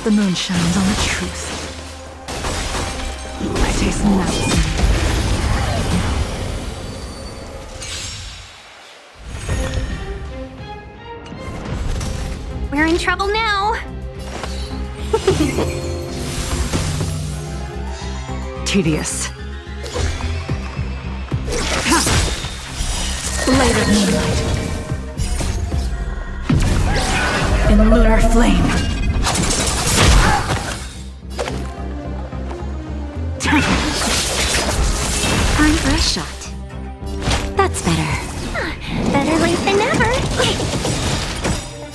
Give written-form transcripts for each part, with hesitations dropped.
The moon shines on the truth. I taste nuts. We're in trouble now. Tedious. Blade of moonlight. In lunar flame. Time for a shot. That's better. Better late than never.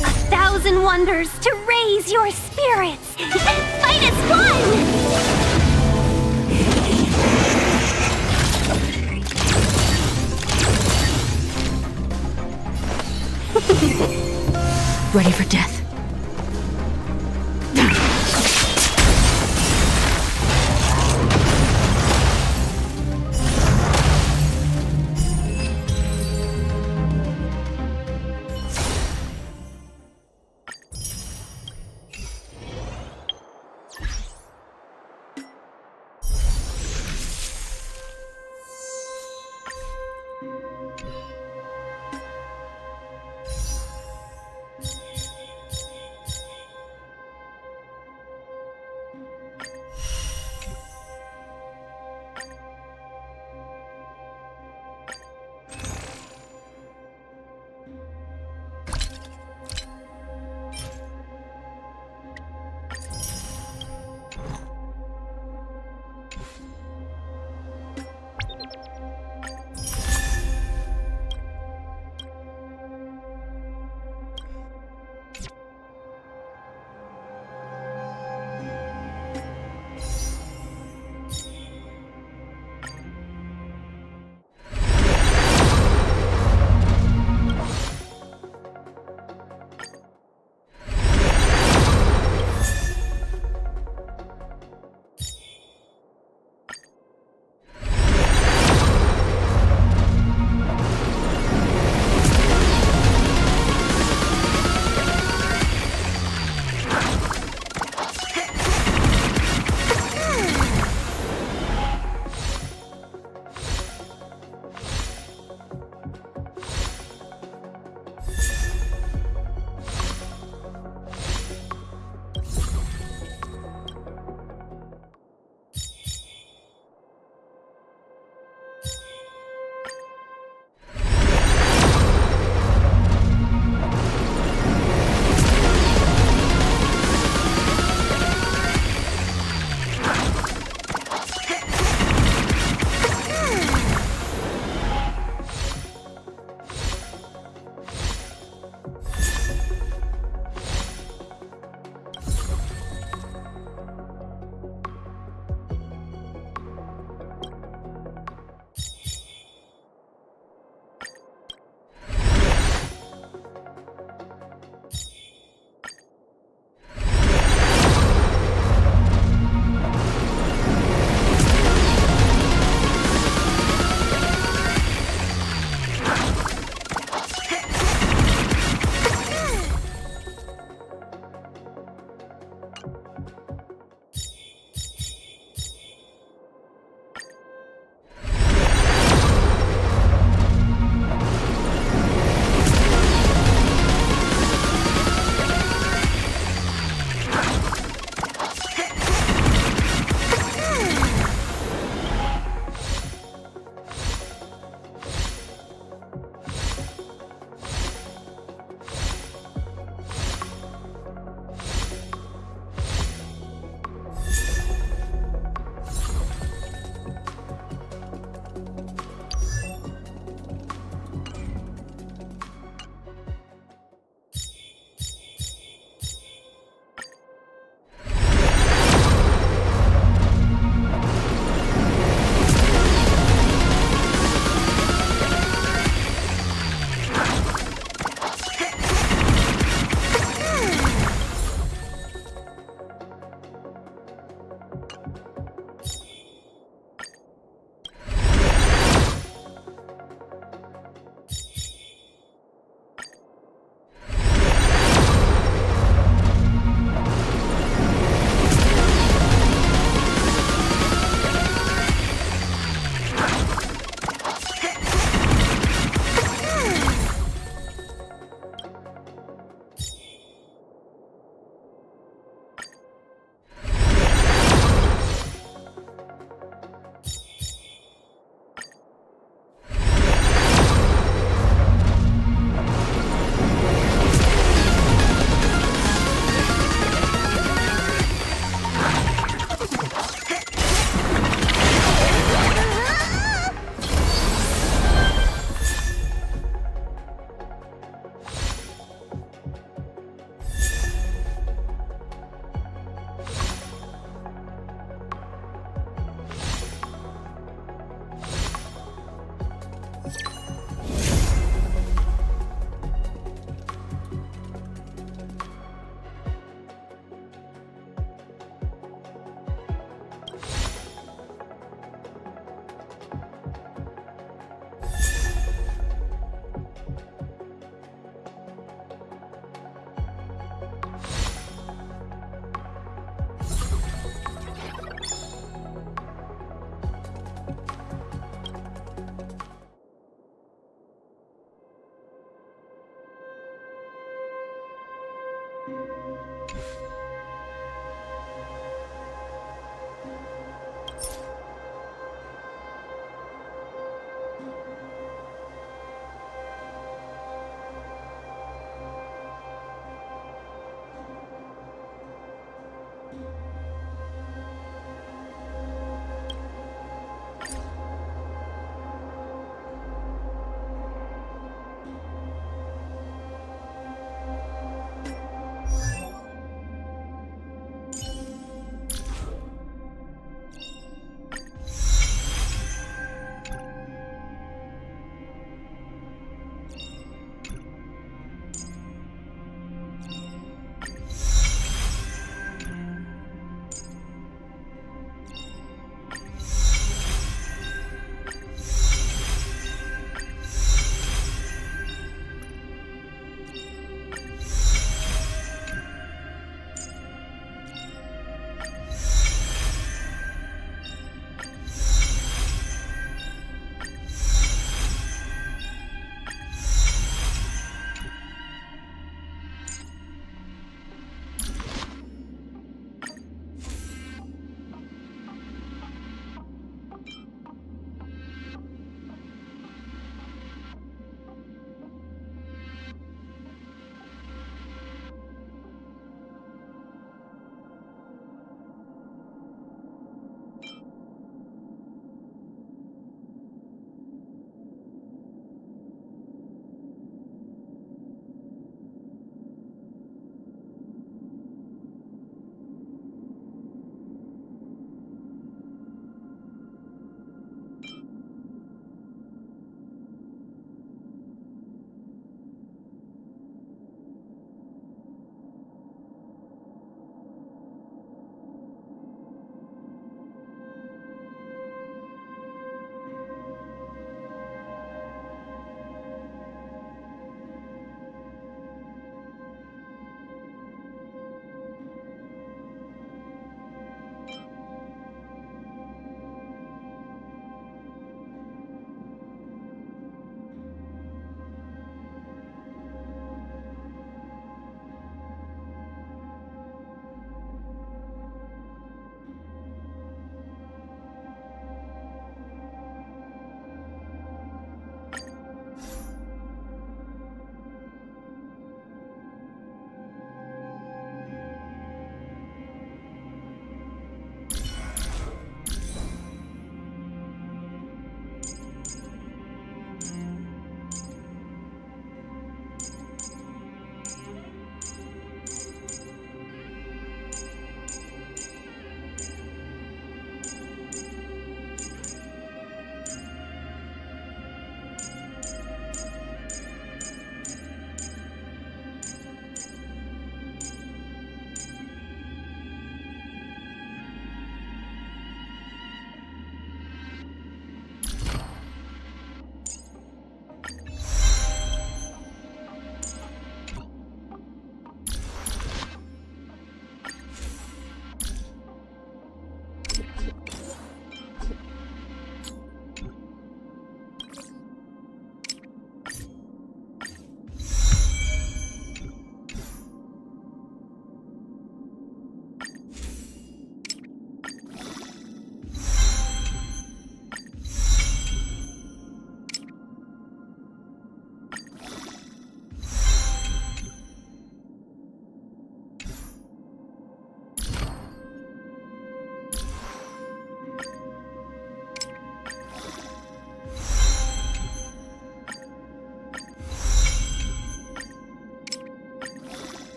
1,000 wonders to raise your spirits. Fight as one! Ready for death.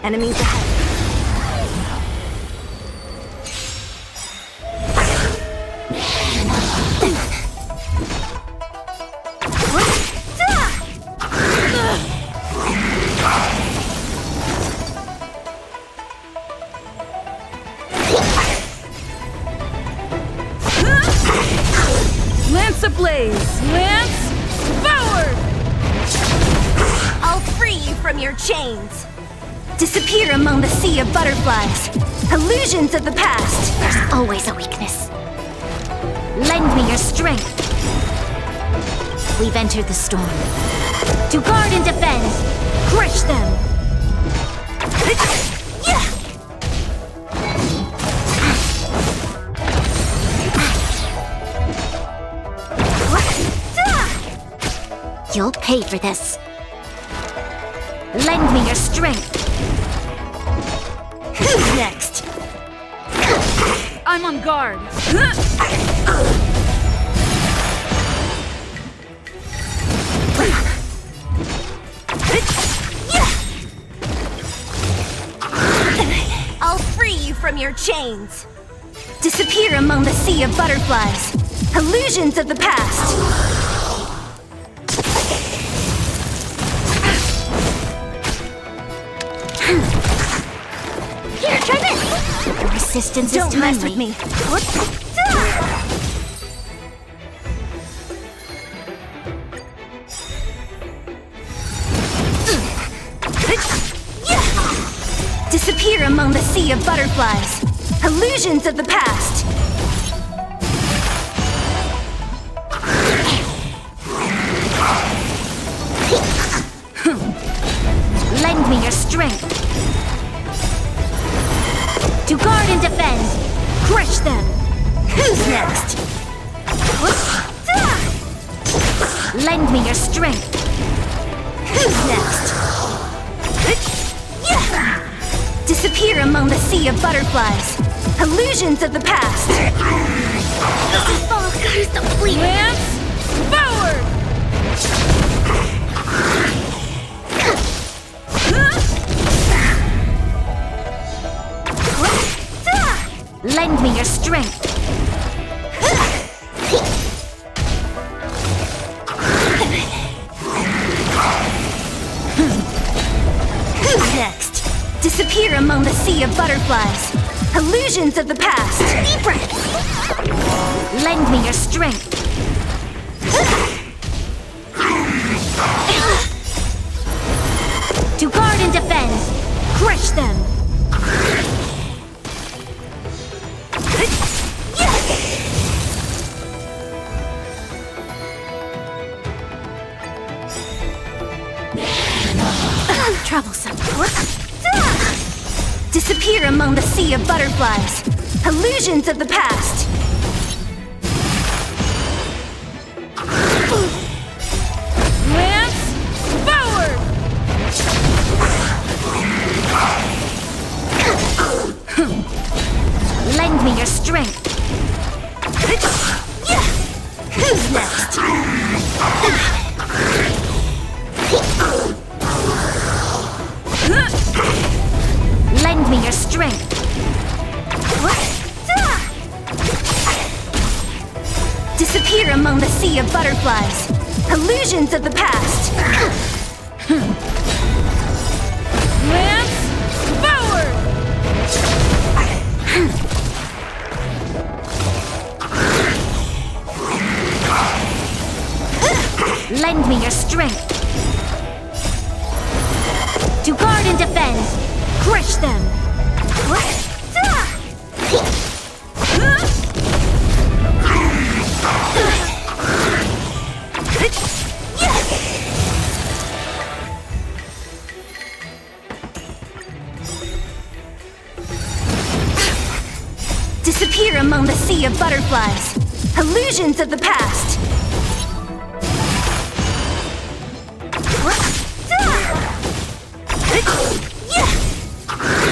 Enemies ahead. Lance ablaze! Lance forward! I'll free you from your chains. Disappear among the sea of butterflies. Illusions of the past. There's always a weakness. Lend me your strength. We've entered the storm. To guard and defend. Crush them. You'll pay for this. Lend me your strength. Who's next? I'm on guard. I'll free you from your chains. Disappear among the sea of butterflies. Illusions of the past. Here, try this! Your resistance is timely. Don't mess with me. Disappear among the sea of butterflies. Illusions of the past. Lend me your strength. To guard and defend. Crush them. Who's next? Lend me your strength. Who's next? Disappear among the sea of butterflies. Illusions of the past. Lance forward! Lend me your strength. Who's next? Disappear among the sea of butterflies. Illusions of the past. Deep breath. Lend me your strength. To guard and defend. Crush them. Troublesome. Disappear among the sea of butterflies. Illusions of the past. Lance forward! Lend me your strength. Who's next? Lend me your strength. Disappear among the sea of butterflies. Illusions of the past. Lance forward! Lend me your strength. To guard and defend. Crush them. Disappear among the sea of butterflies. Illusions of the past.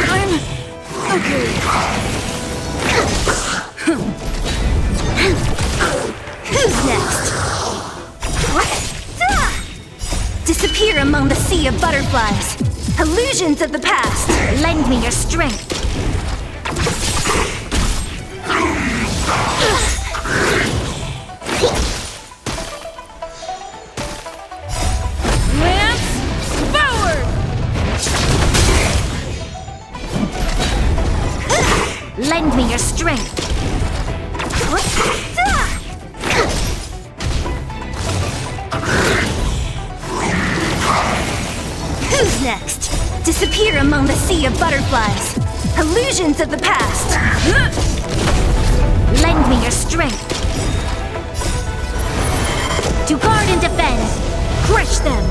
I'm okay. Who's next? Disappear among the sea of butterflies. Illusions of the past! Lend me your strength! Lance forward! Lend me your strength! Who's next? Disappear among the sea of butterflies. Illusions of the past. Lend me your strength. To guard and defend. Crush them.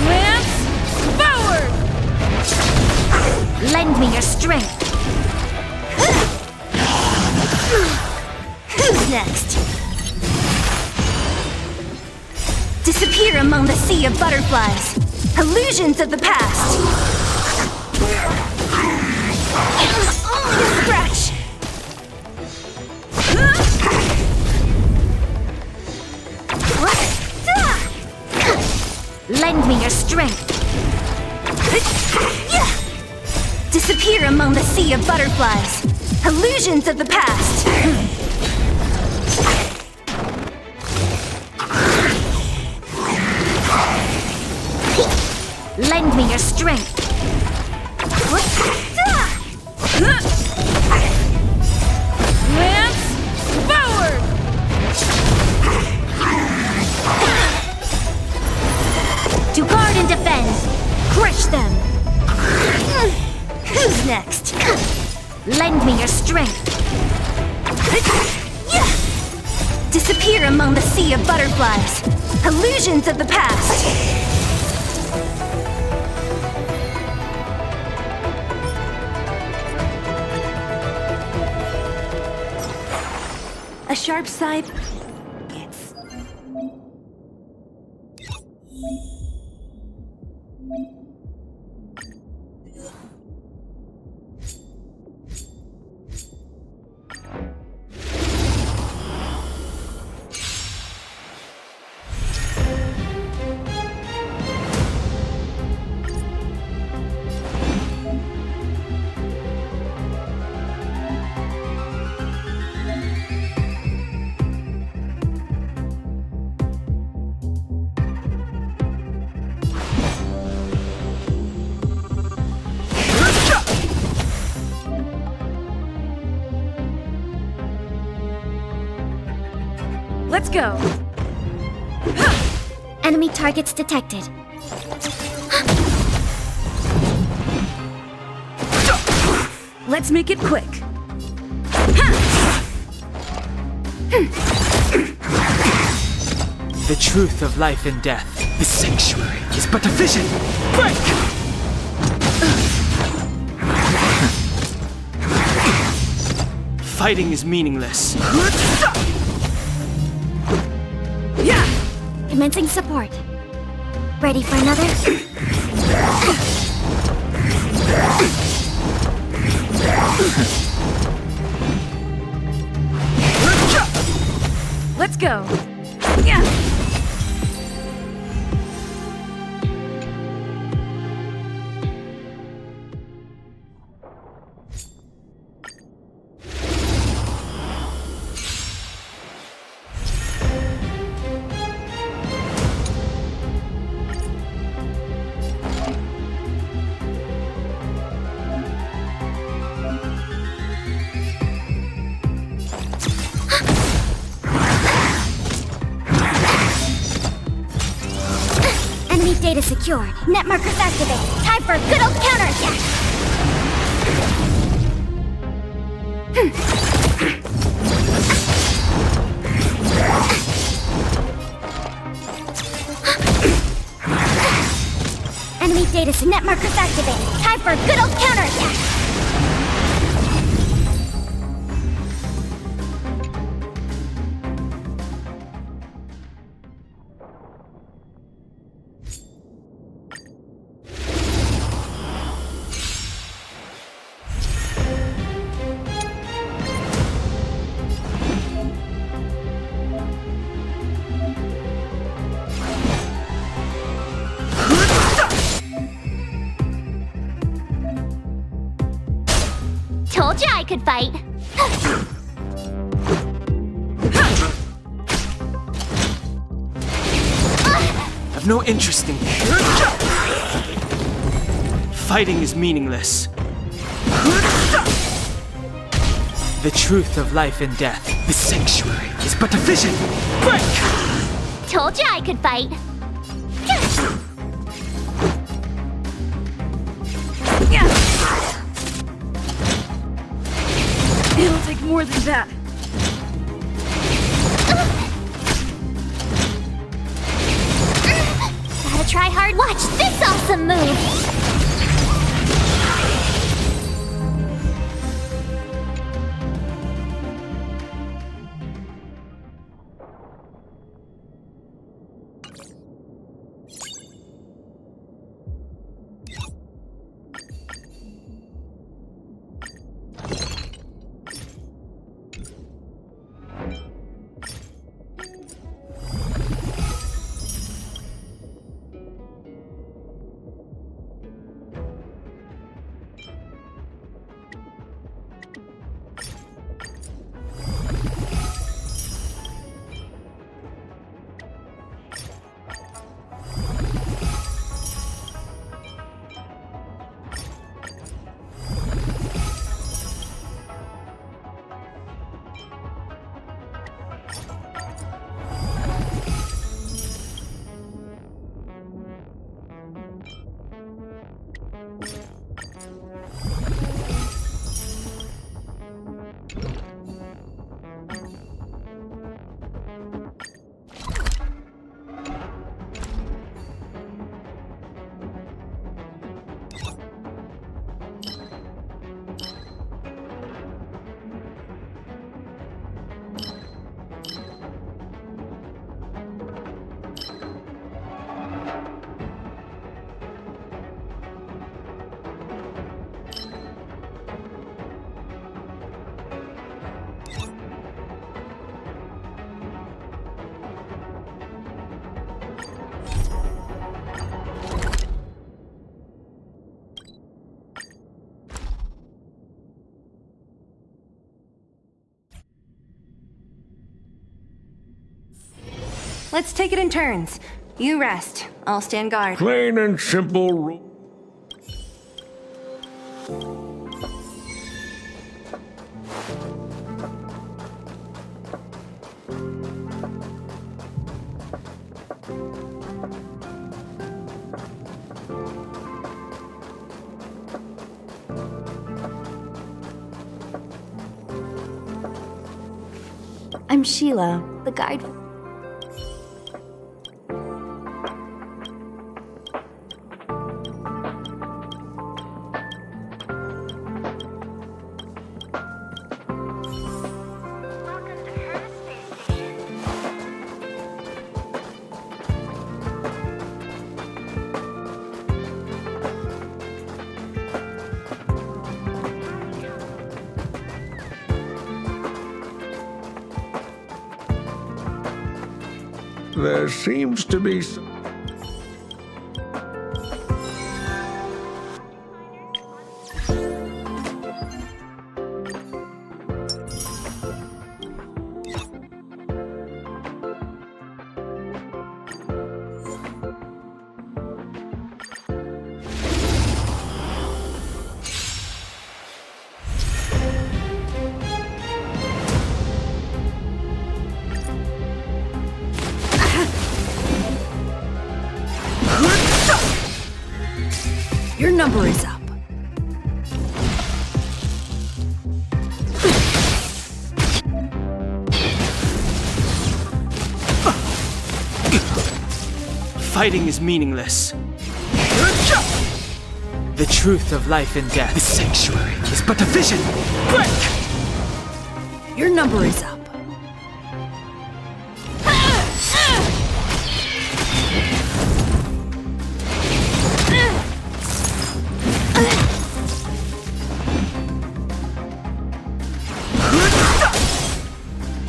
Lance forward! Lend me your strength. Who's next? Disappear among the sea of butterflies. Illusions of the past. Only a scratch. Lend me your strength. Disappear among the sea of butterflies. Illusions of the past. Lend me your strength. Lance forward! To guard and defend. Crush them. Who's next? Lend me your strength. Disappear among the sea of butterflies. Illusions of the past. A sharp side. Yes. Let's go! Enemy targets detected. Let's make it quick. The truth of life and death. The sanctuary is but a vision. Break! Fighting is meaningless. Yeah! Commencing support. Ready for another? Let's go! Yeah! Enemy data secured. Net markers activated. Time for a good old counterattack. Enemy data net markers activated. Time for a good old counterattack. could fight. I've no interest in fighting is meaningless. The truth of life and death, the sanctuary, is but a vision. Break! Told you I could fight. It'll take more than that. Gotta try hard. Watch this awesome move. Let's take it in turns. You rest. I'll stand guard. Plain and simple rule. I'm Sheila, the guide. There seems to be some... Your number is up. Fighting is meaningless. The truth of life and death, the sanctuary, is but a vision. Break! Your number is up.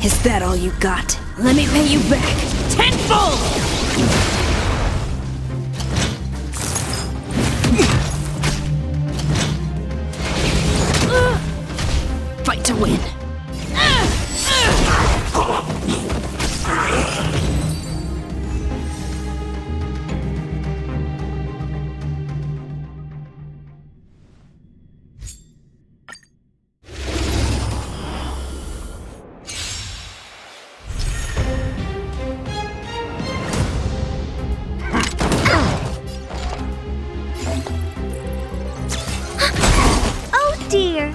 Is that all you got? Let me pay you back tenfold! win. Oh dear.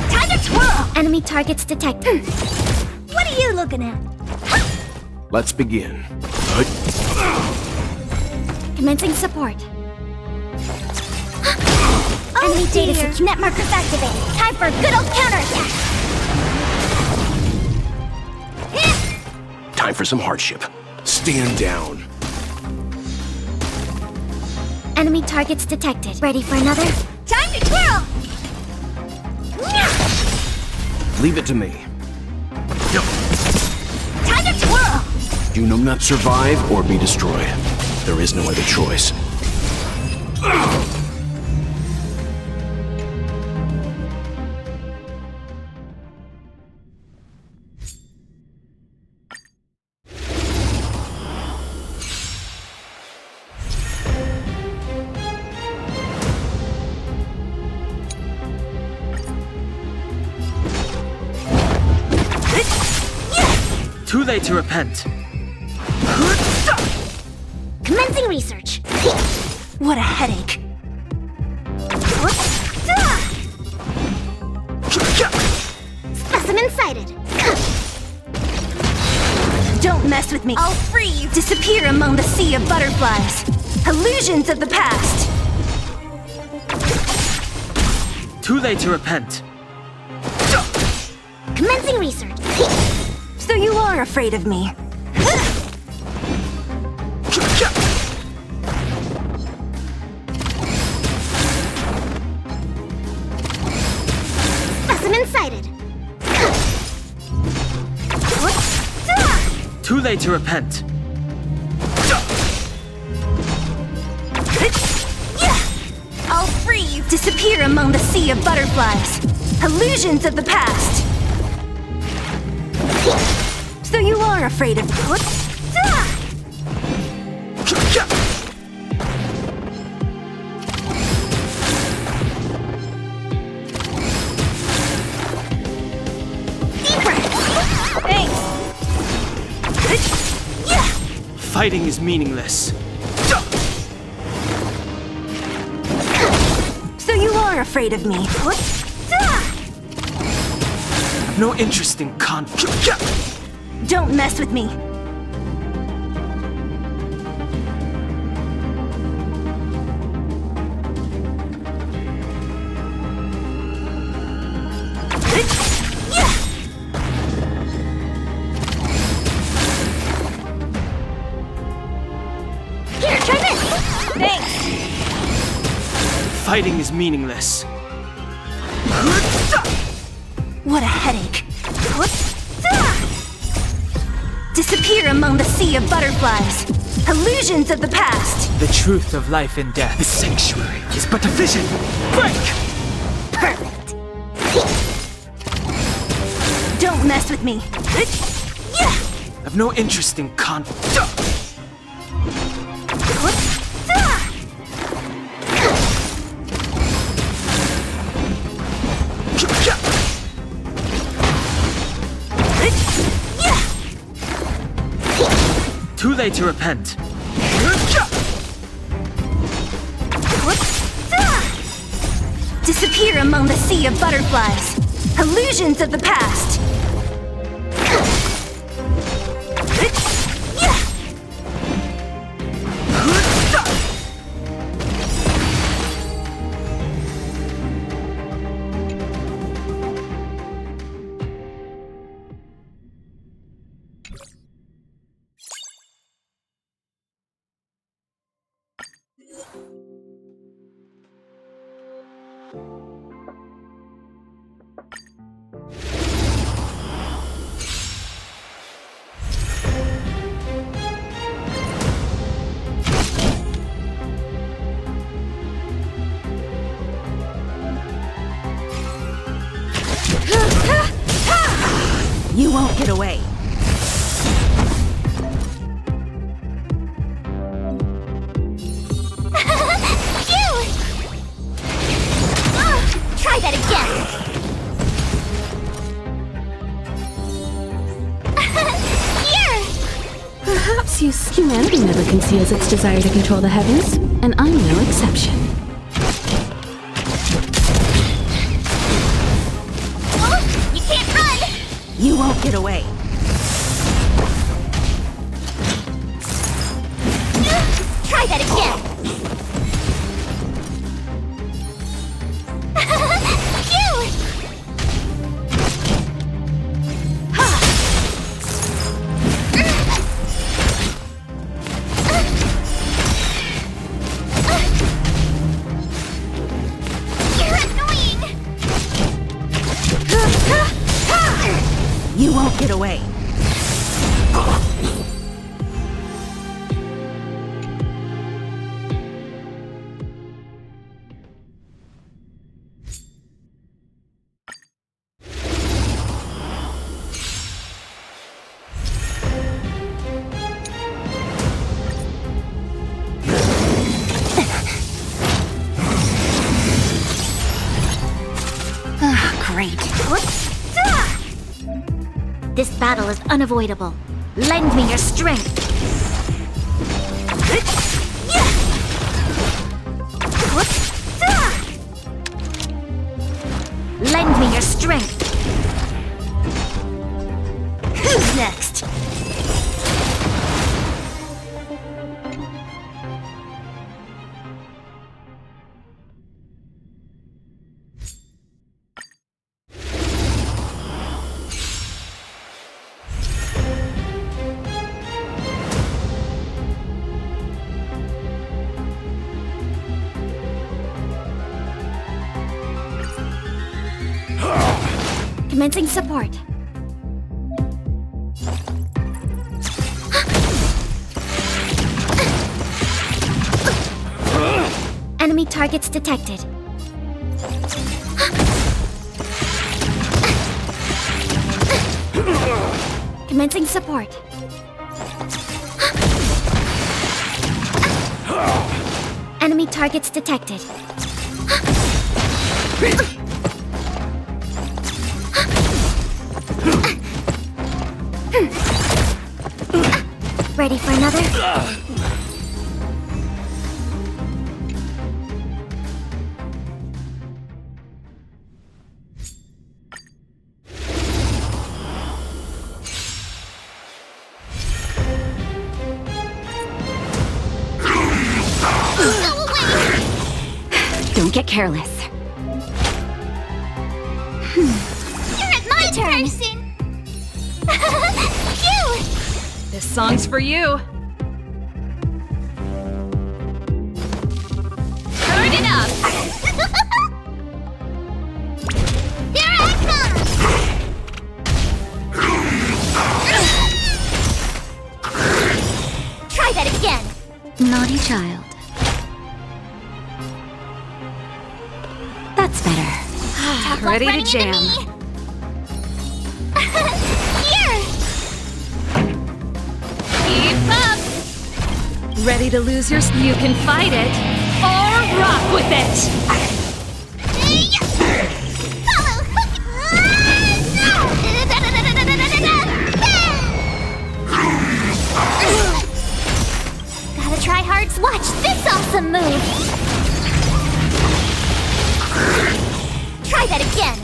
Time to twirl! Enemy targets detected. What are you looking at? Let's begin. Commencing support. Enemy data switch net markers activated. Time for a good old counterattack. Time for some hardship. Stand down. Enemy targets detected. Ready for another? Time to twirl! Leave it to me. Time to twirl! Do not survive or be destroyed. There is no other choice. Too late to repent. Commencing research. What a headache. Specimen sighted. Don't mess with me. I'll free you. Disappear among the sea of butterflies. Illusions of the past. Too late to repent. Commencing research. So you are afraid of me. Specimen sighted. Too late to repent. I'll free you. Disappear among the sea of butterflies. Illusions of the past. So you are afraid of me. Deep breath. Thanks. Fighting is meaningless. So you are afraid of me. I've no interest in conflict. Don't mess with me. Here, try this. Thanks. Fighting is meaningless. What a headache. Disappear among the sea of butterflies. Illusions of the past. The truth of life and death. The sanctuary is but a vision. Break! Perfect. Don't mess with me. I've no interest in conflict. Too late to repent. Disappear among the sea of butterflies. Illusions of the past. You won't get away. Try that again! Here! Perhaps humanity never conceals its desire to control the heavens, and I'm no exception. Oh, you can't run! You won't get away. Try that again! You won't get away. Great. This battle is unavoidable. Lend me your strength. Lend me your strength. Who's next? Commencing support. Enemy targets detected. Commencing support. Enemy targets detected. Ready for another? Don't get careless. You're at my turn! Phew! This song's for you. Turn it up! Here I come! Try that again! Naughty child. That's better. Tough luck Ready to running into jam. me. Here! Keep up. Ready to lose your... You can fight it or rock with it. Follow hook! Gotta try hard to watch this awesome move! Try that again!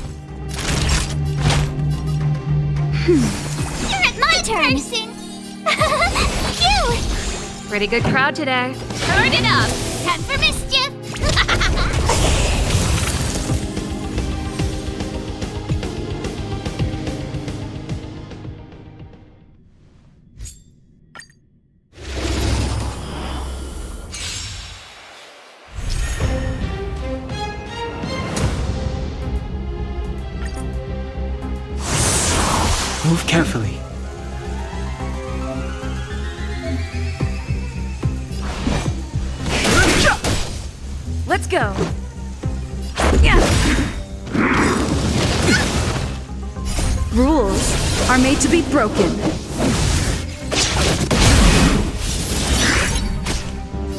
You're at my turn! Phew! Pretty good crowd today. Turn it up! Time for mischief! Move carefully. Let's go. Yeah. Rules are made to be broken.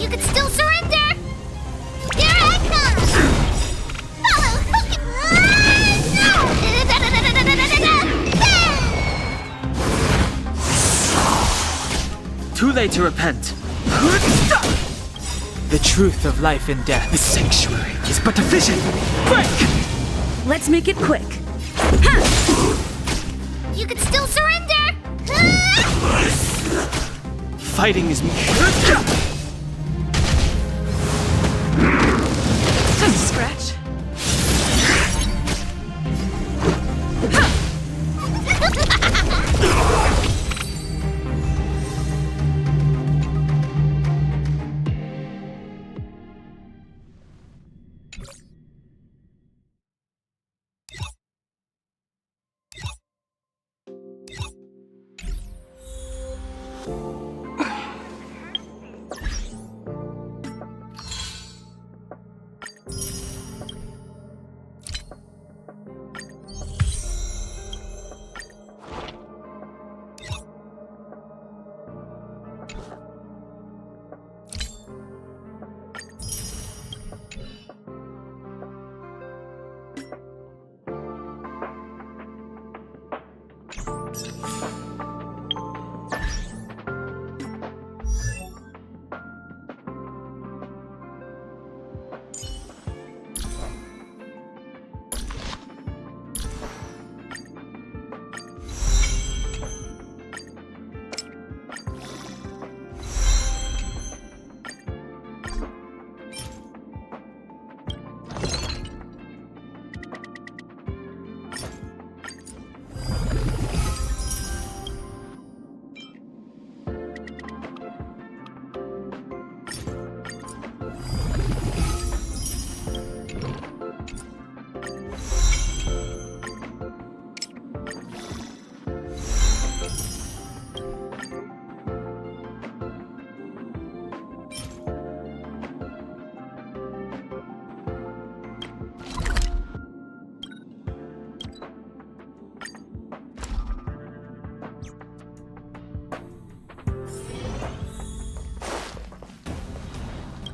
You could still surrender! Here I come! Follow hook! No! Too late to repent. The truth of life and death, the sanctuary, is but a vision. Break! Let's make it quick. You could still surrender! Fighting is... Just a scratch.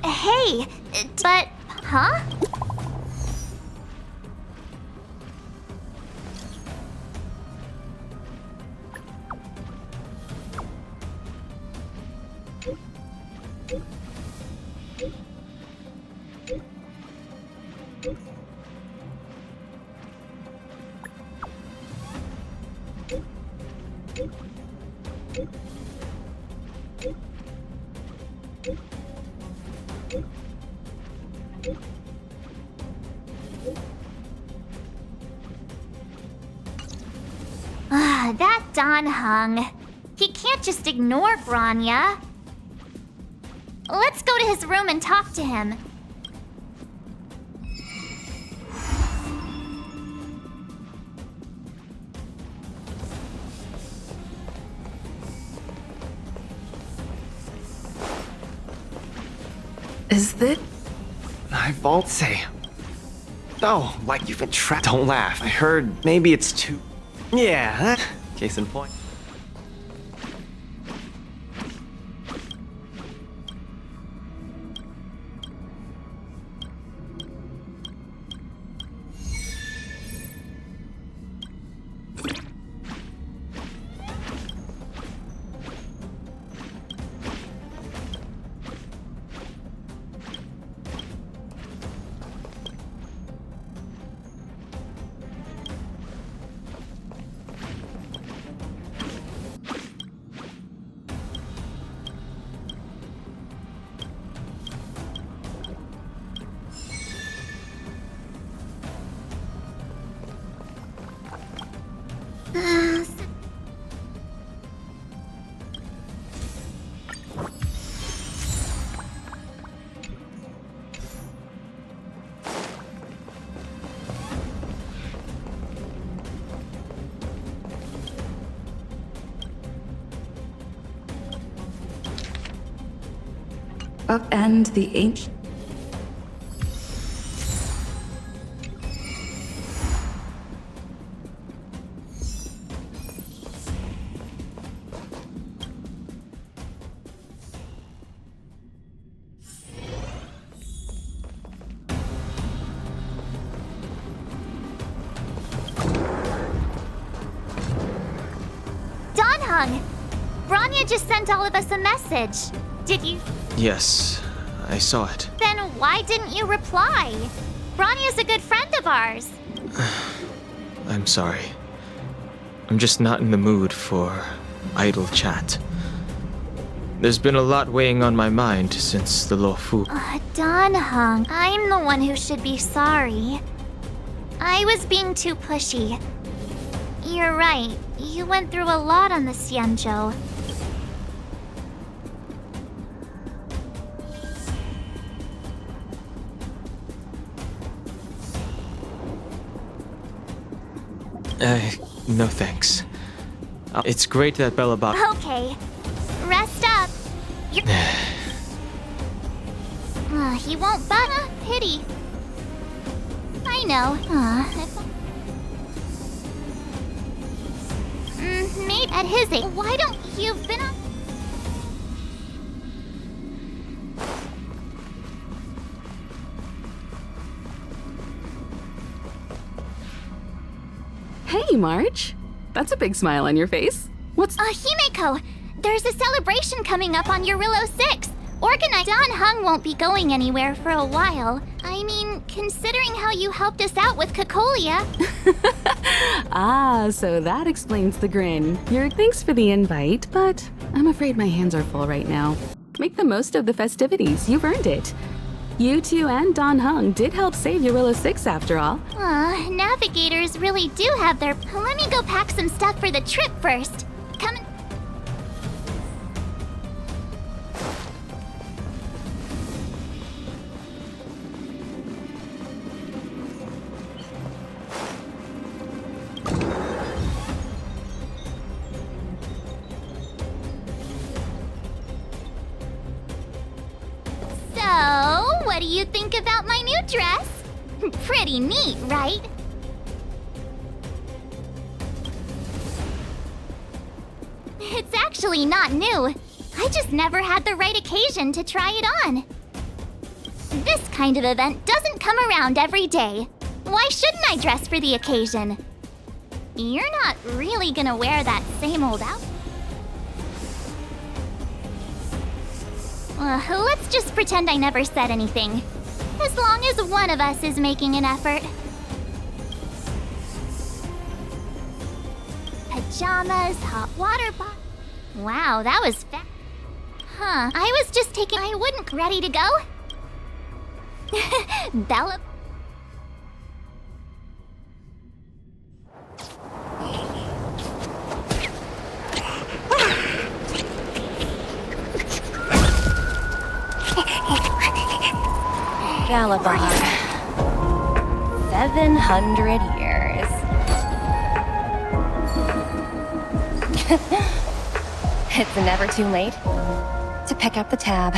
Hey, but... Huh? That Don Hung. He can't just ignore Grania. Let's go to his room and talk to him. Is this? I won't say. Oh, like you've been trapped. Don't laugh. I heard maybe it's too. Yeah, case in point. Upend the ancient. Hung! Branya just sent all of us a message. Did you? Yes, I saw it. Then why didn't you reply? Branya's a good friend of ours. I'm sorry. I'm just not in the mood for idle chat. There's been a lot weighing on my mind since the Lo Fu. Don Hung, I'm the one who should be sorry. I was being too pushy. You're right. You went through a lot on the Xianzhou. No thanks. It's great that Bellabog. Okay. Rest up. You're... he won't but pity. I know. Maybe at his age. Why don't you've been a... Hey, March. That's a big smile on your face. What's... Himeko, there's a celebration coming up on Eurillo 6. Organized. Don Hung won't be going anywhere for a while. I mean, considering how you helped us out with Cocolia. Ah, so that explains the grin. Thanks for the invite, but I'm afraid my hands are full right now. Make the most of the festivities. You've earned it. You two and Don Hung did help save Eurillo 6 after all. Navigators really do have their... Let me go pack some stuff for the trip first. Come in. So, what do you think about my new dress? Pretty neat, right? It's actually not new. I just never had the right occasion to try it on. This kind of event doesn't come around every day. Why shouldn't I dress for the occasion? You're not really gonna wear that same old outfit. Let's just pretend I never said anything. As long as one of us is making an effort. Pajamas, hot water bottle. Wow, that was fast. I was just taking... I wouldn't... Ready to go? Bella... Galabon. 700 years. It's never too late to pick up the tab.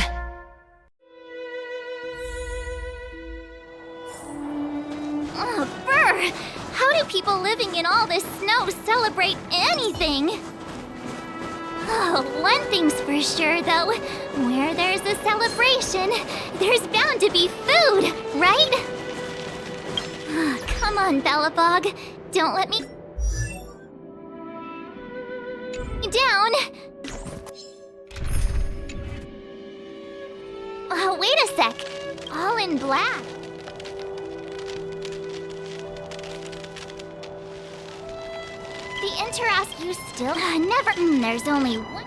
Oh, brr! How do people living in all this snow celebrate anything? Oh, one thing's for sure, though. Where there's a celebration, there's bound to be food, right? Come on, Bellabog. Don't let me... down. Oh, wait a sec. All in black. The Interask you still... never... there's only one...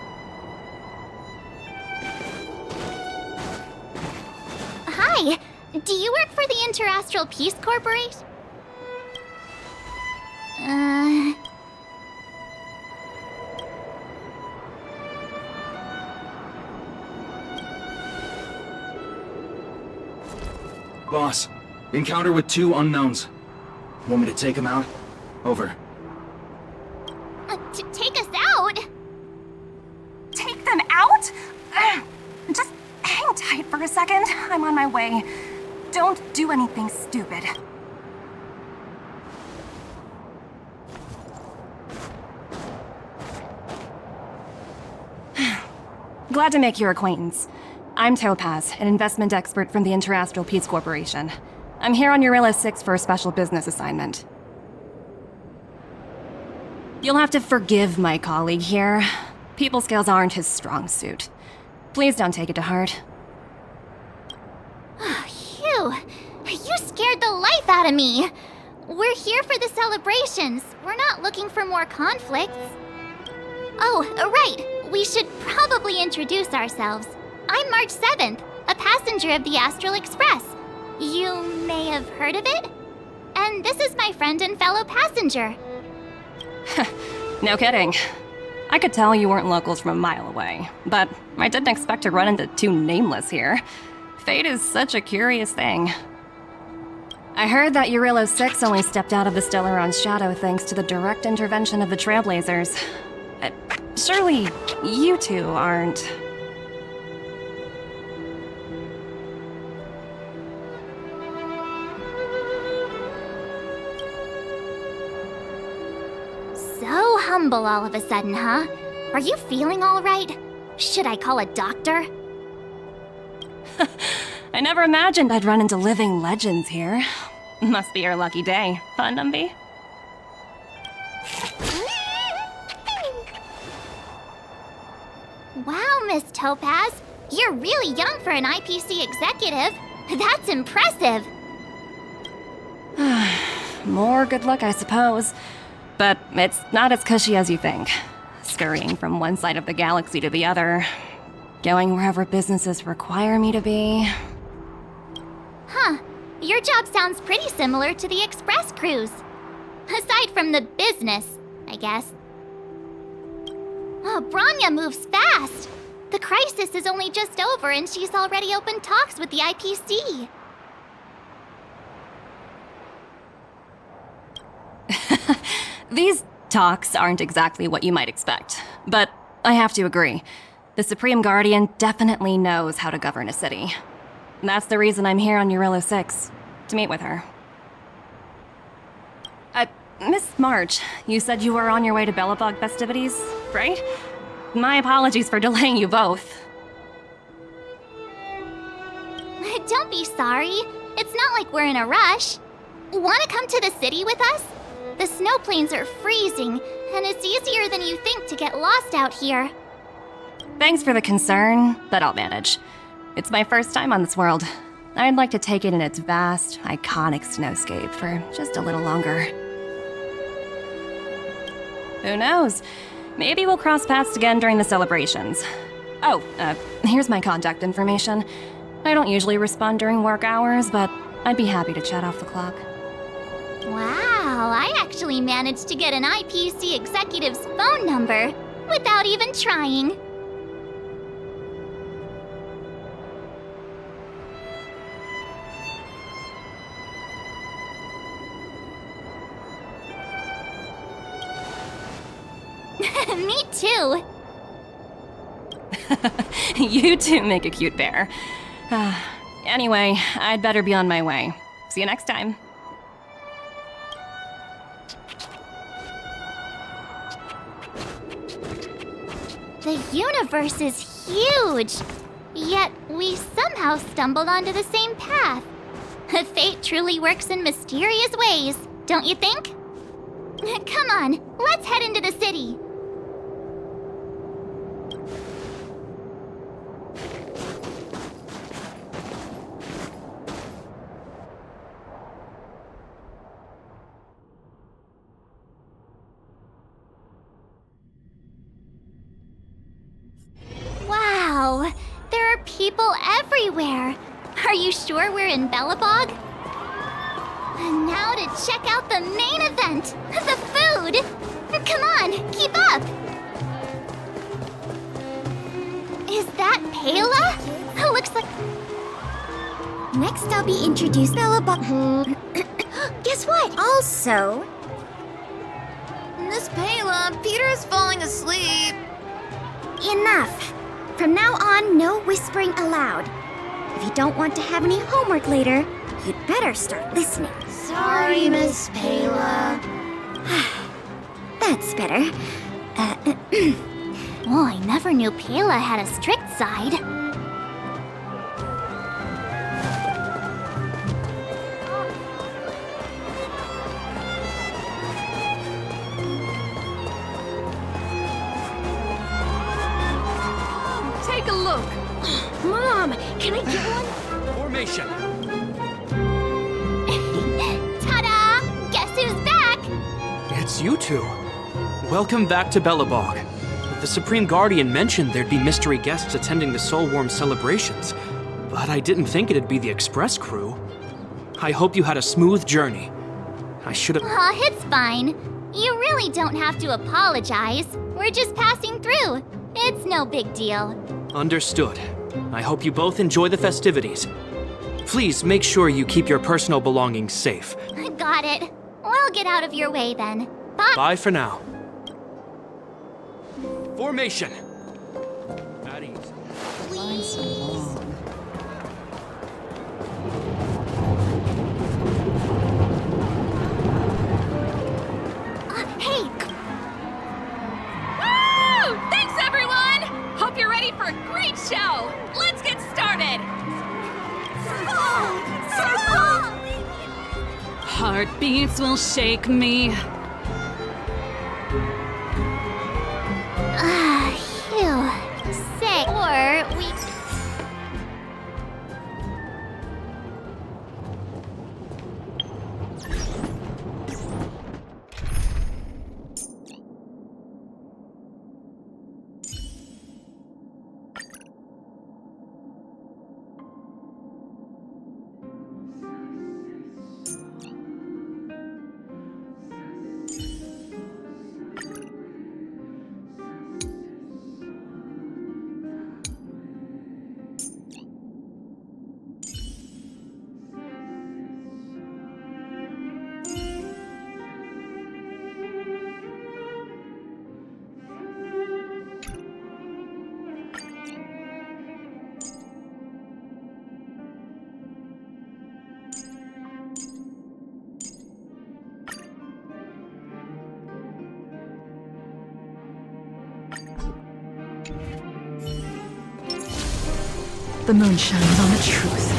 Hi! Do you work for the Interastral Peace Corporation? Boss, encounter with 2 unknowns. Want me to take them out? Over. Take us out? Take them out? Just hang tight for a second. I'm on my way. Don't do anything stupid. Glad to make your acquaintance. I'm Topaz, an investment expert from the Interastral Peace Corporation. I'm here on Eurillo 6 for a special business assignment. You'll have to forgive my colleague here, People skills aren't his strong suit. Please don't take it to heart. Phew! You scared the life out of me! We're here for the celebrations. We're not looking for more conflicts. Oh, right. We should probably introduce ourselves. I'm March 7th, a passenger of the Astral Express. You may have heard of it? And this is my friend and fellow passenger. No kidding. I could tell you weren't locals from a mile away, but I didn't expect to run into two nameless here. Fate is such a curious thing. I heard that JingLiu 6 only stepped out of the Stellaron's shadow thanks to the direct intervention of the Trailblazers. Surely you two aren't... So humble all of a sudden, huh? Are you feeling all right? Should I call a doctor? I never imagined I'd run into living legends here. Must be your lucky day, huh, Numby? Wow, Miss Topaz. You're really young for an IPC executive. That's impressive. More good luck, I suppose. But it's not as cushy as you think. Scurrying from one side of the galaxy to the other. Going wherever businesses require me to be. Huh. Your job sounds pretty similar to the express cruise. Aside from the business, I guess. Oh, Branya moves fast. The crisis is only just over and she's already opened talks with the IPC. These talks aren't exactly what you might expect, but I have to agree. The Supreme Guardian definitely knows how to govern a city. That's the reason I'm here on JingLiu 6, to meet with her. Miss March, you said you were on your way to Belobog festivities, right? My apologies for delaying you both. Don't be sorry. It's not like we're in a rush. Want to come to the city with us? The snow plains are freezing, and it's easier than you think to get lost out here. Thanks for the concern, but I'll manage. It's my first time on this world. I'd like to take it in its vast, iconic snowscape for just a little longer. Who knows? Maybe we'll cross paths again during the celebrations. Oh, here's my contact information. I don't usually respond during work hours, but I'd be happy to chat off the clock. Wow, I actually managed to get an IPC executive's phone number without even trying. Me too. You two make a cute pair. Anyway, I'd better be on my way. See you next time. The universe is huge, yet we somehow stumbled onto the same path. Fate truly works in mysterious ways, don't you think? Come on, let's head into the city. Wow, there are people everywhere. Are you sure we're in Belobog? And now to check out the main event, the food. Come on, keep up. Is that Pela? Looks like... Next, I'll be introduced Belobog. Guess what? Also... Miss Pela, Peter is falling asleep. Enough. From now on, no whispering aloud. If you don't want to have any homework later, you'd better start listening. Sorry, Miss Pela. That's better. Oh, I never knew Pela had a strict side. Can I get one? Formation! Ta-da! Guess who's back? It's you two. Welcome back to Belobog. The Supreme Guardian mentioned there'd be mystery guests attending the Soulworm celebrations, but I didn't think it'd be the Express crew. I hope you had a smooth journey. I should have... Aw, it's fine. You really don't have to apologize. We're just passing through. It's no big deal. Understood. I hope you both enjoy the festivities. Please make sure you keep your personal belongings safe. Got it. We'll get out of your way then. Bye. Bye for now. Formation! At ease. Hey! Woo! Thanks, everyone! Hope you're ready for a great show! Let's get started! Heartbeats will shake me. Phew. Sick. Or we... The moon shines on the truth.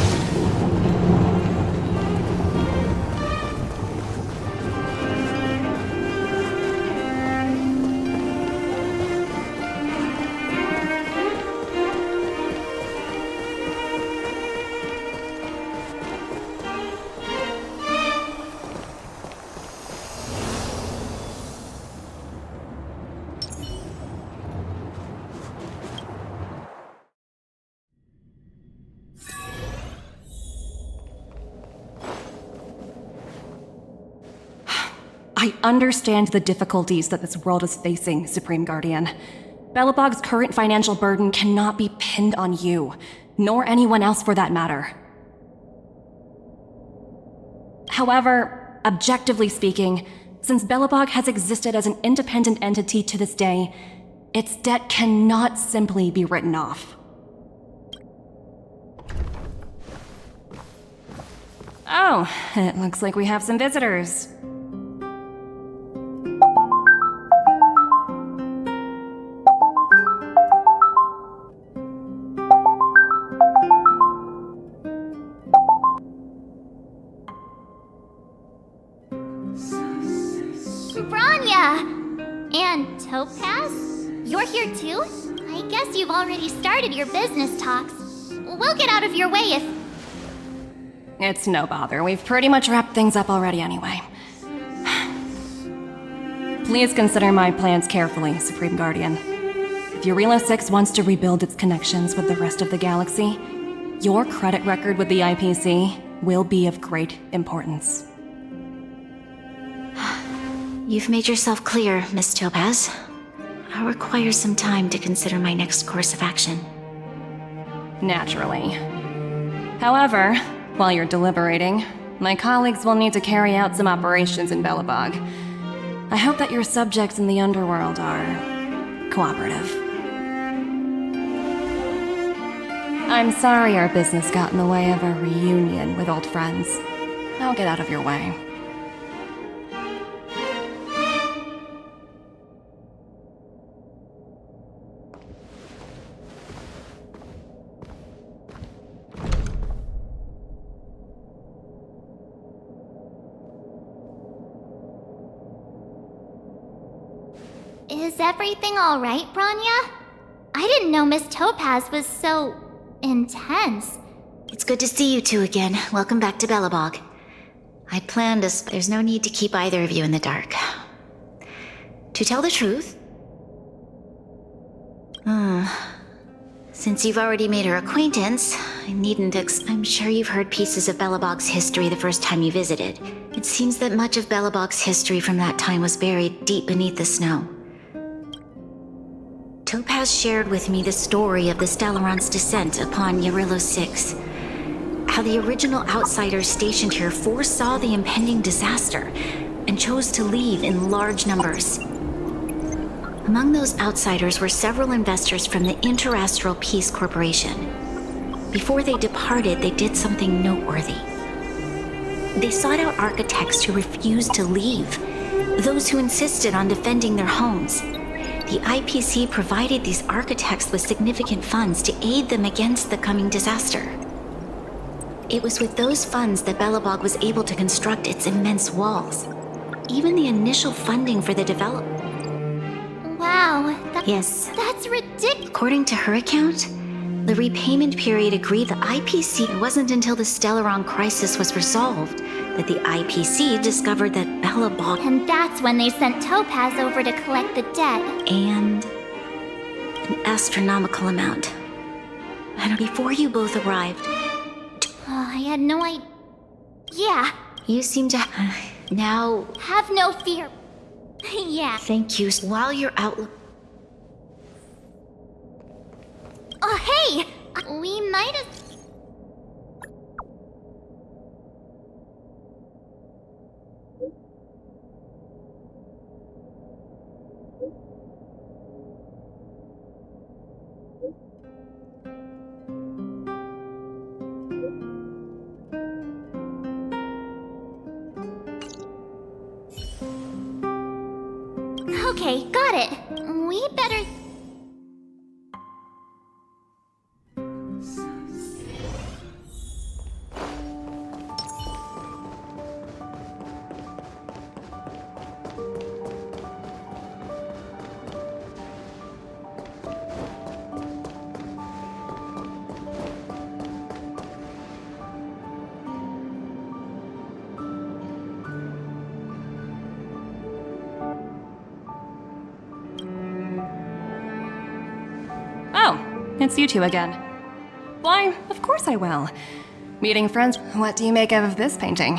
I understand the difficulties that this world is facing, Supreme Guardian. Belobog's current financial burden cannot be pinned on you, nor anyone else for that matter. However, objectively speaking, since Belobog has existed as an independent entity to this day, its debt cannot simply be written off. Oh, it looks like we have some visitors. And Topaz? You're here too? I guess you've already started your business talks. We'll get out of your way if... It's no bother. We've pretty much wrapped things up already anyway. Please consider my plans carefully, Supreme Guardian. If Eurilo 6 wants to rebuild its connections with the rest of the galaxy, your credit record with the IPC will be of great importance. You've made yourself clear, Miss Topaz. I'll require some time to consider my next course of action. Naturally. However, while you're deliberating, my colleagues will need to carry out some operations in Belobog. I hope that your subjects in the underworld are cooperative. I'm sorry our business got in the way of a reunion with old friends. I'll get out of your way. Is everything alright, Branya? I didn't know Miss Topaz was so... intense. It's good to see you two again. Welcome back to Belobog. I planned us. There's no need to keep either of you in the dark. To tell the truth, since you've already made her acquaintance, I needn't I'm sure you've heard pieces of Belobog's history the first time you visited. It seems that much of Belobog's history from that time was buried deep beneath the snow. Topaz shared with me the story of the Stellaron's descent upon Yarillo 6. How the original outsiders stationed here foresaw the impending disaster and chose to leave in large numbers. Among those outsiders were several investors from the Interastral Peace Corporation. Before they departed, they did something noteworthy. They sought out architects who refused to leave, those who insisted on defending their homes. The IPC provided these architects with significant funds to aid them against the coming disaster. It was with those funds that Belobog was able to construct its immense walls. Even the initial funding for the development. Wow, Yes. that's ridiculous. According to her account, the repayment period agreed the IPC. It wasn't until the Stellaron crisis was resolved that the IPC discovered that Belobog And that's when they sent Topaz over to collect the debt. and an astronomical amount. And before you both arrived, I had no idea. Yeah, you seem to now have no fear. Yeah. thank you. While you're out, Oh, hey! We might have... Okay, got it. We better... Oh, it's you two again. Why, of course I will. Meeting friends, what do you make of this painting?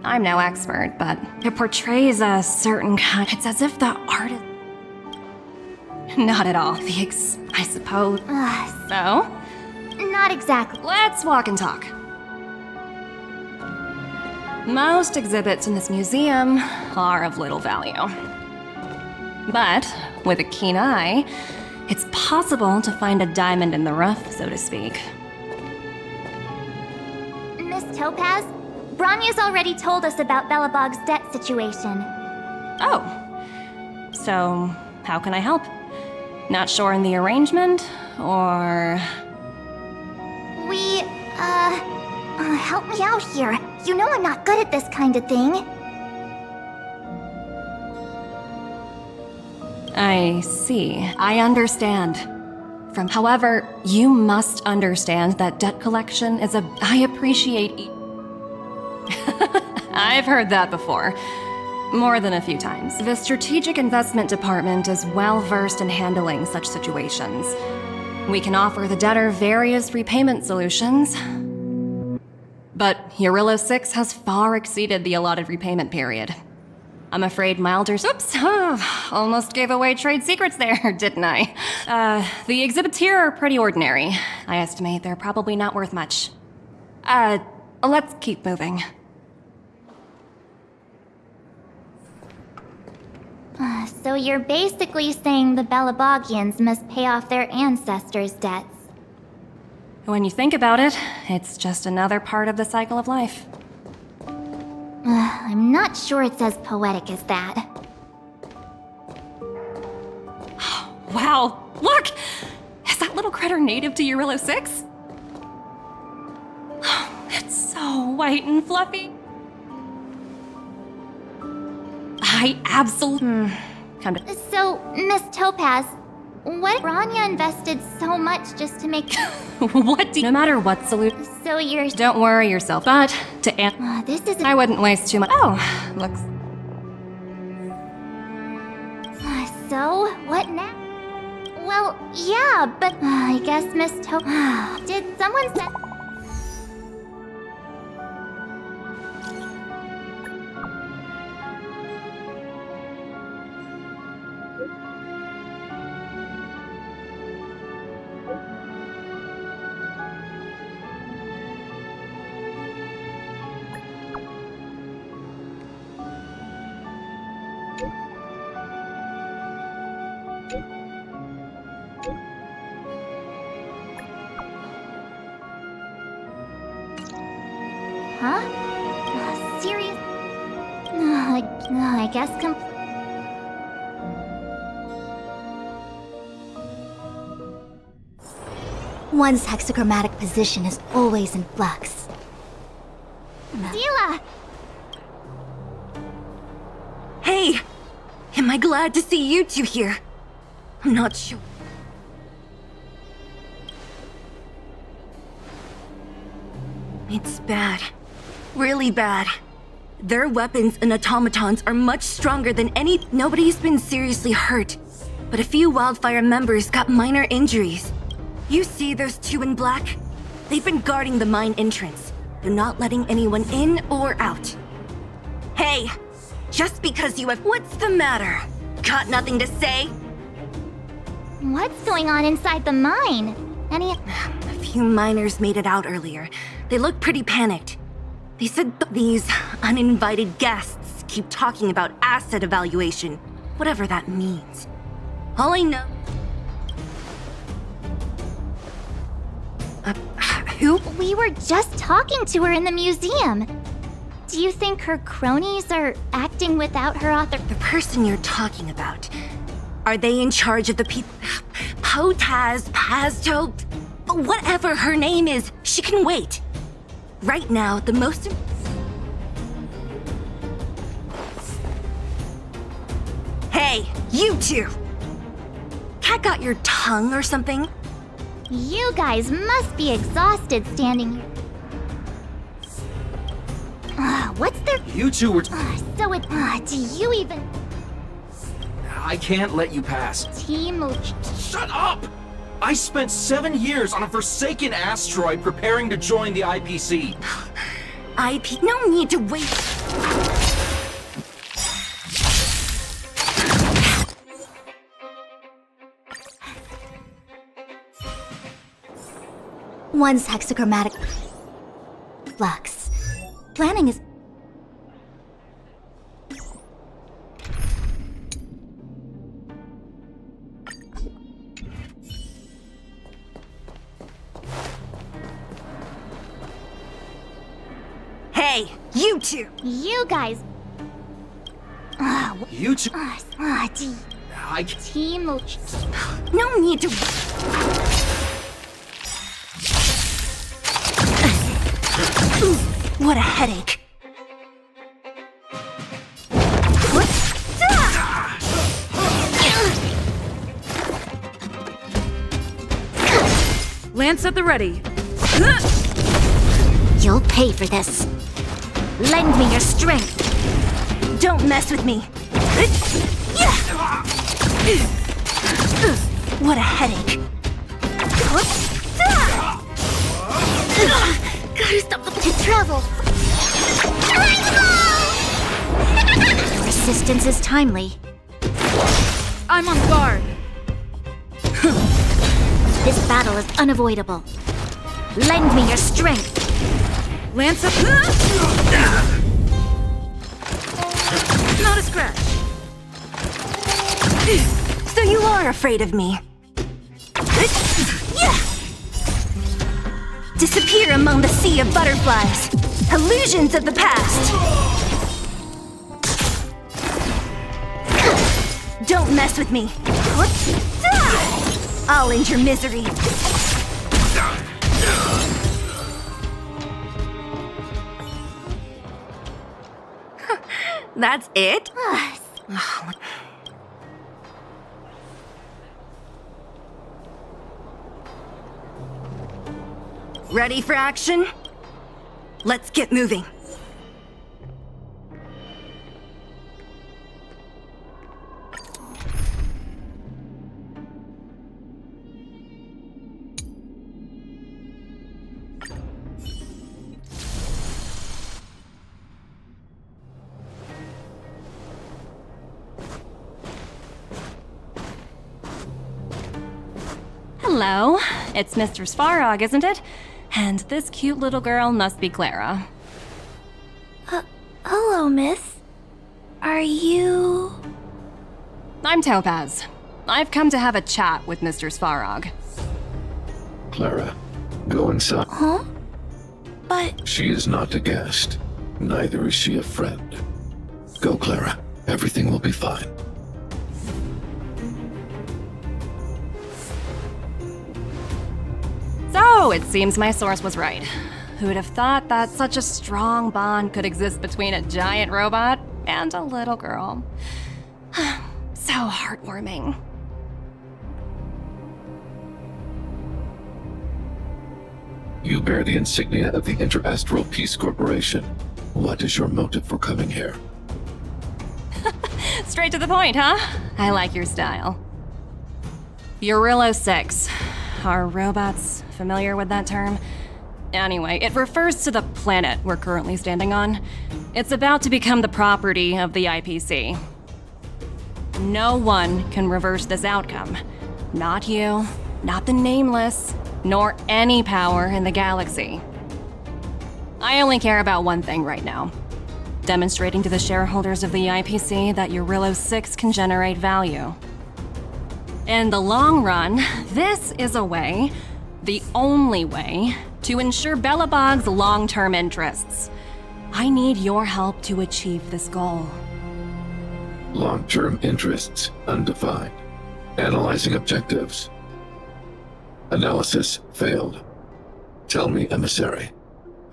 I'm no expert, but it portrays a certain kind. It's as if the artist. Not at all. I suppose. So? Not exactly. Let's walk and talk. Most exhibits in this museum are of little value. But with a keen eye, it's possible to find a diamond in the rough, so to speak. Miss Topaz, Branya's already told us about Belobog's debt situation. Oh. So, how can I help? Not sure in the arrangement, or... Help me out here. You know I'm not good at this kind of thing. I see. I understand. However, you must understand that debt collection is I appreciate I've heard that before. More than a few times. The Strategic Investment Department is well versed in handling such situations. We can offer the debtor various repayment solutions. But Yarillo 6 has far exceeded the allotted repayment period. I'm afraid Oops, almost gave away trade secrets there, didn't I? The exhibits here are pretty ordinary. I estimate they're probably not worth much. Let's keep moving. So you're basically saying the Belobogians must pay off their ancestors' debts. When you think about it, it's just another part of the cycle of life. I'm not sure it's as poetic as that. Wow, look! Is that little critter native to Yarillo 6? It's so white and fluffy. I absolutely... So, Miss Topaz, What? Rania invested so much just to make. What do No matter what solution. So you're. Don't worry yourself. But to This is. I wouldn't waste too much. Oh, looks. So, what now? Well, yeah, but I guess Miss Did someone say? Huh? Serious? I guess One's hexagrammatic position is always in flux. Dila! Hey! Am I glad to see you two here? I'm not sure. It's bad. Really bad. Their weapons and automatons are much stronger than any. Nobody's been seriously hurt, but a few Wildfire members got minor injuries. You see those two in black? They've been guarding the mine entrance. They're not letting anyone in or out. Hey! Just because you have. What's the matter? Got nothing to say? What's going on inside the mine? A few miners made it out earlier. They look pretty panicked. They said these uninvited guests keep talking about asset evaluation, whatever that means. All I know... who? We were just talking to her in the museum. Do you think her cronies are acting without her author? The person you're talking about. Are they in charge of the people? Potaz, Pazto, whatever her name is, she can wait. Right now, the most... Hey, you two! Cat got your tongue or something? You guys must be exhausted standing here. What's their... You two were... So it... do you even... I can't let you pass. Team... Shut up! I spent 7 years on a forsaken asteroid preparing to join the IPC. No need to wait. One's hexagrammatic flux. Planning is... Hey, you two! You guys... You two... Team... No need to... What a headache. What? Lance at the ready. You'll pay for this. Lend me your strength. Don't mess with me. What a headache. Gotta stop to travel. Resistance is timely. I'm on guard. This battle is unavoidable. Lend me your strength. Lance up. Not a scratch. So you are afraid of me. Disappear among the sea of butterflies. Illusions of the past. Don't mess with me. I'll end your misery. That's it? Ready for action? Let's get moving. Hello, it's Mr. Svarog, isn't it? And this cute little girl must be Clara. Hello, miss. Are you... I'm Topaz. I've come to have a chat with Mr. Svarog. Clara, go inside. Huh? But... She is not a guest. Neither is she a friend. Go, Clara. Everything will be fine. So, it seems my source was right. Who would have thought that such a strong bond could exist between a giant robot and a little girl? So heartwarming. You bear the insignia of the Interastral Peace Corporation. What is your motive for coming here? Straight to the point, huh? I like your style. JingLiu 6. Are robots familiar with that term? Anyway, it refers to the planet we're currently standing on. It's about to become the property of the IPC. No one can reverse this outcome. Not you, not the Nameless, nor any power in the galaxy. I only care about one thing right now. Demonstrating to the shareholders of the IPC that JingLiu 6 can generate value. In the long run, this is a way, the only way, to ensure Belobog's long-term interests. I need your help to achieve this goal. Long-term interests, undefined. Analyzing objectives. Analysis failed. Tell me, emissary.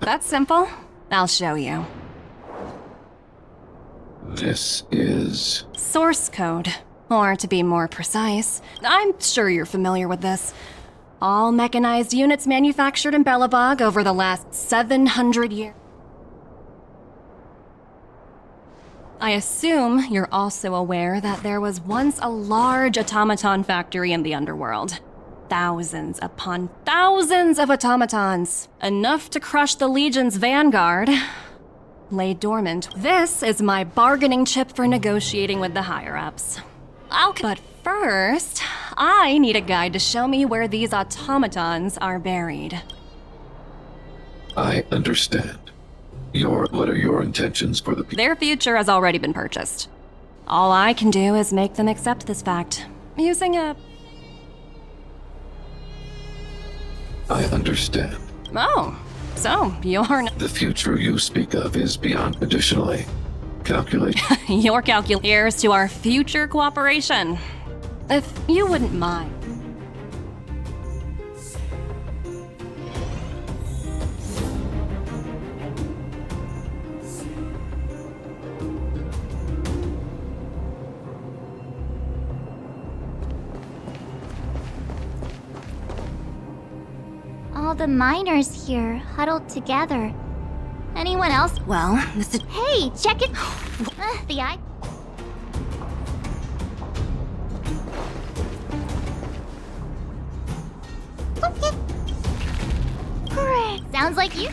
That's simple. I'll show you. This is... Source code. Or to be more precise, I'm sure you're familiar with this. All mechanized units manufactured in Belobog over the last 700 years. I assume you're also aware that there was once a large automaton factory in the underworld. Thousands upon thousands of automatons, enough to crush the Legion's vanguard, lay dormant. This is my bargaining chip for negotiating with the higher-ups. But first, I need a guide to show me where these automatons are buried. I understand. What are your intentions for the people? Their future has already been purchased. All I can do is make them accept this fact, using a... I understand. Oh, so you're not... The future you speak of is beyond. Additionally, calculate. Your calculators to our future cooperation. If you wouldn't mind. All the miners here, huddled together. Anyone else? Well, this is... Hey, check it! The eye... Great. Sounds like you...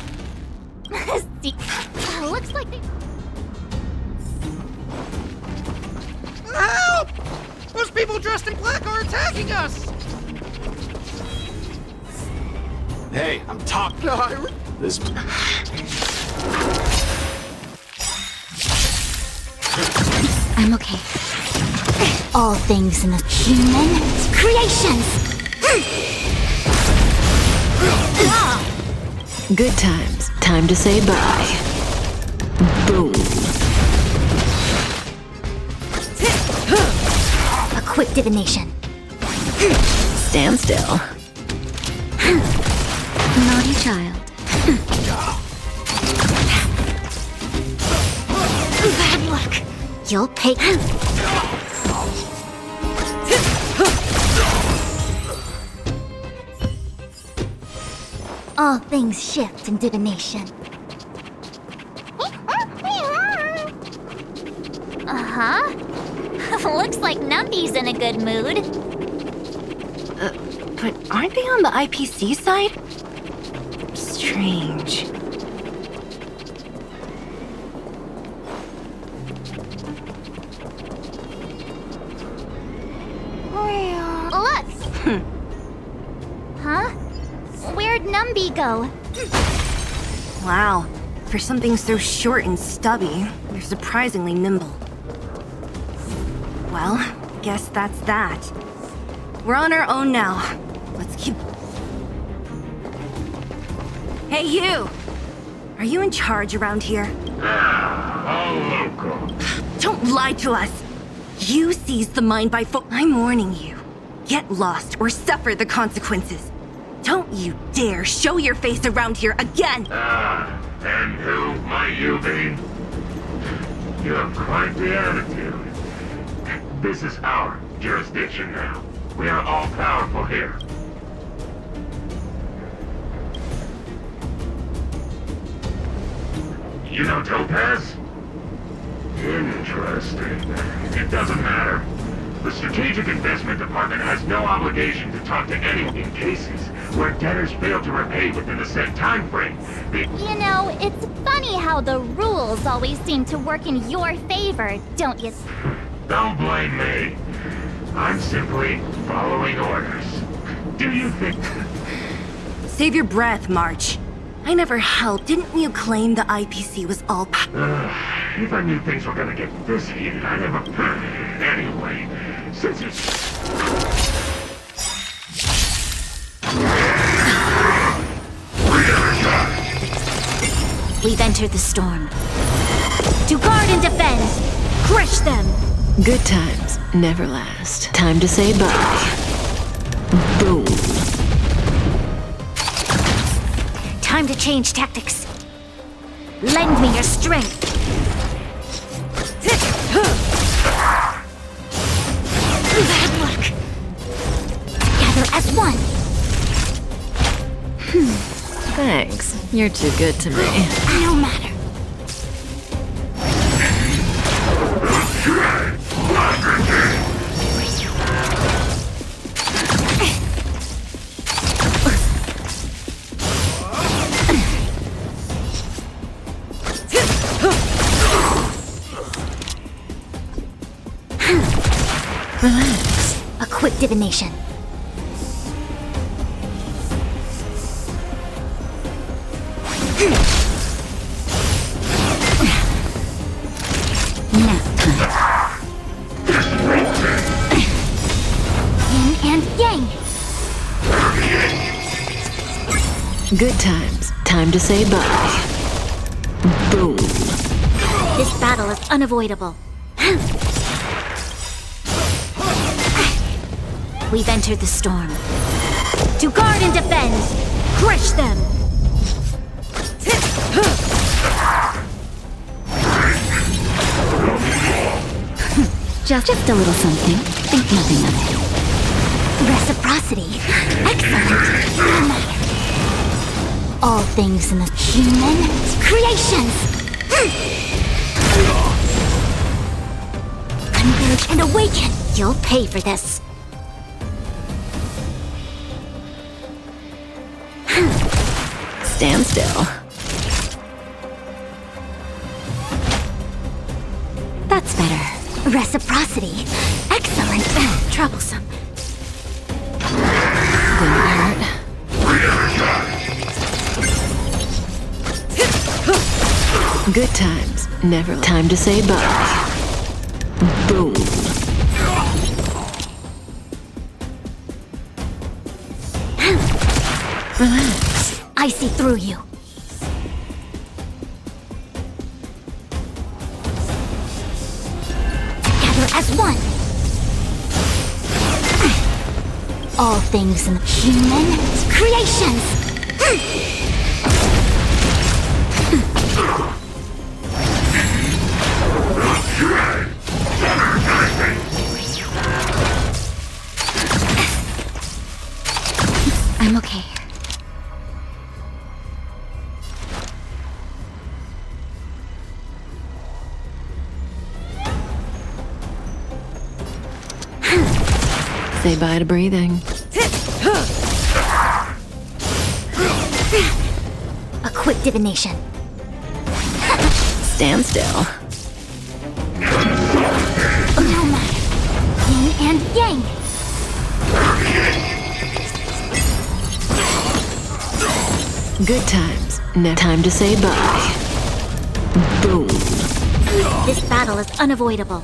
looks like they... Help! Those people dressed in black are attacking us! Hey, I'm talking. This. I'm okay. All things in the human creations! Good times. Time to say bye. Boom. A quick divination. Stand still. Naughty child. Bad luck. You'll pay. All things shift in divination. Uh-huh. Looks like Numby's in a good mood. But aren't they on the IPC side? Strange. Look! Huh? Where'd Numby go? Wow. For something so short and stubby, they're surprisingly nimble. Well, guess that's that. We're on our own now. Let's keep... Hey, you! Are you in charge around here? All local. Don't lie to us! You seized the mine by I'm warning you. Get lost or suffer the consequences. Don't you dare show your face around here again! And who might you be? You have quite the attitude. This is our jurisdiction now. We are all powerful here. You know Topaz? Interesting. It doesn't matter. The Strategic Investment Department has no obligation to talk to anyone in cases where debtors fail to repay within a set time frame. You know, it's funny how the rules always seem to work in your favor, don't you? Don't blame me. I'm simply following orders. Do you think... Save your breath, March. I never helped. Didn't you claim the IPC was all... If I knew things were gonna get this heated, I never... Anyway, since it's... We've entered the storm. To guard and defend! Crush them! Good times never last. Time to say bye. Boom. Time to change tactics. Lend me your strength. Bad luck. Together as one. Thanks. You're too good to me. No matter. Relax. A quick divination. Nap time. Yin and yang. Good times. Time to say bye. Boom. This battle is unavoidable. We've entered the storm. To guard and defend! Crush them! Just a little something. Think nothing of it. Reciprocity. Excellent. No matter. All things in the human creations. Converge and awaken. You'll pay for this. Stand still. That's better. Reciprocity. Excellent. Troublesome. Didn't hurt. Good times never. Time to say bye. Boom. Relax. I see through you. Together as one. All things in the human creations. I'm okay. Say bye to breathing. A quick divination. Stand still. No matter. Yin and yang. Good times. Now time to say bye. Boom. This battle is unavoidable.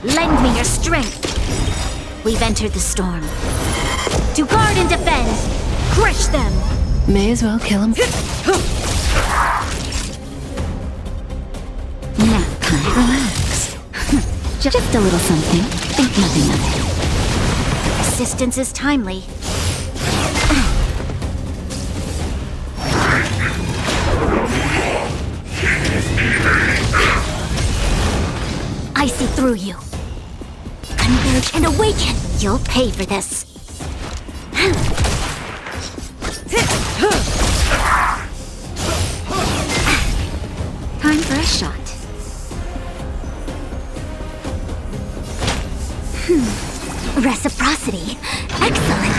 Lend me your strength. We've entered the storm. To guard and defend. Crush them. May as well kill him. Now, relax. Just a little something. Think nothing of it. Assistance is timely. I see through you. Converge and awaken. You'll pay for this. Time for a shot. Reciprocity. Excellent.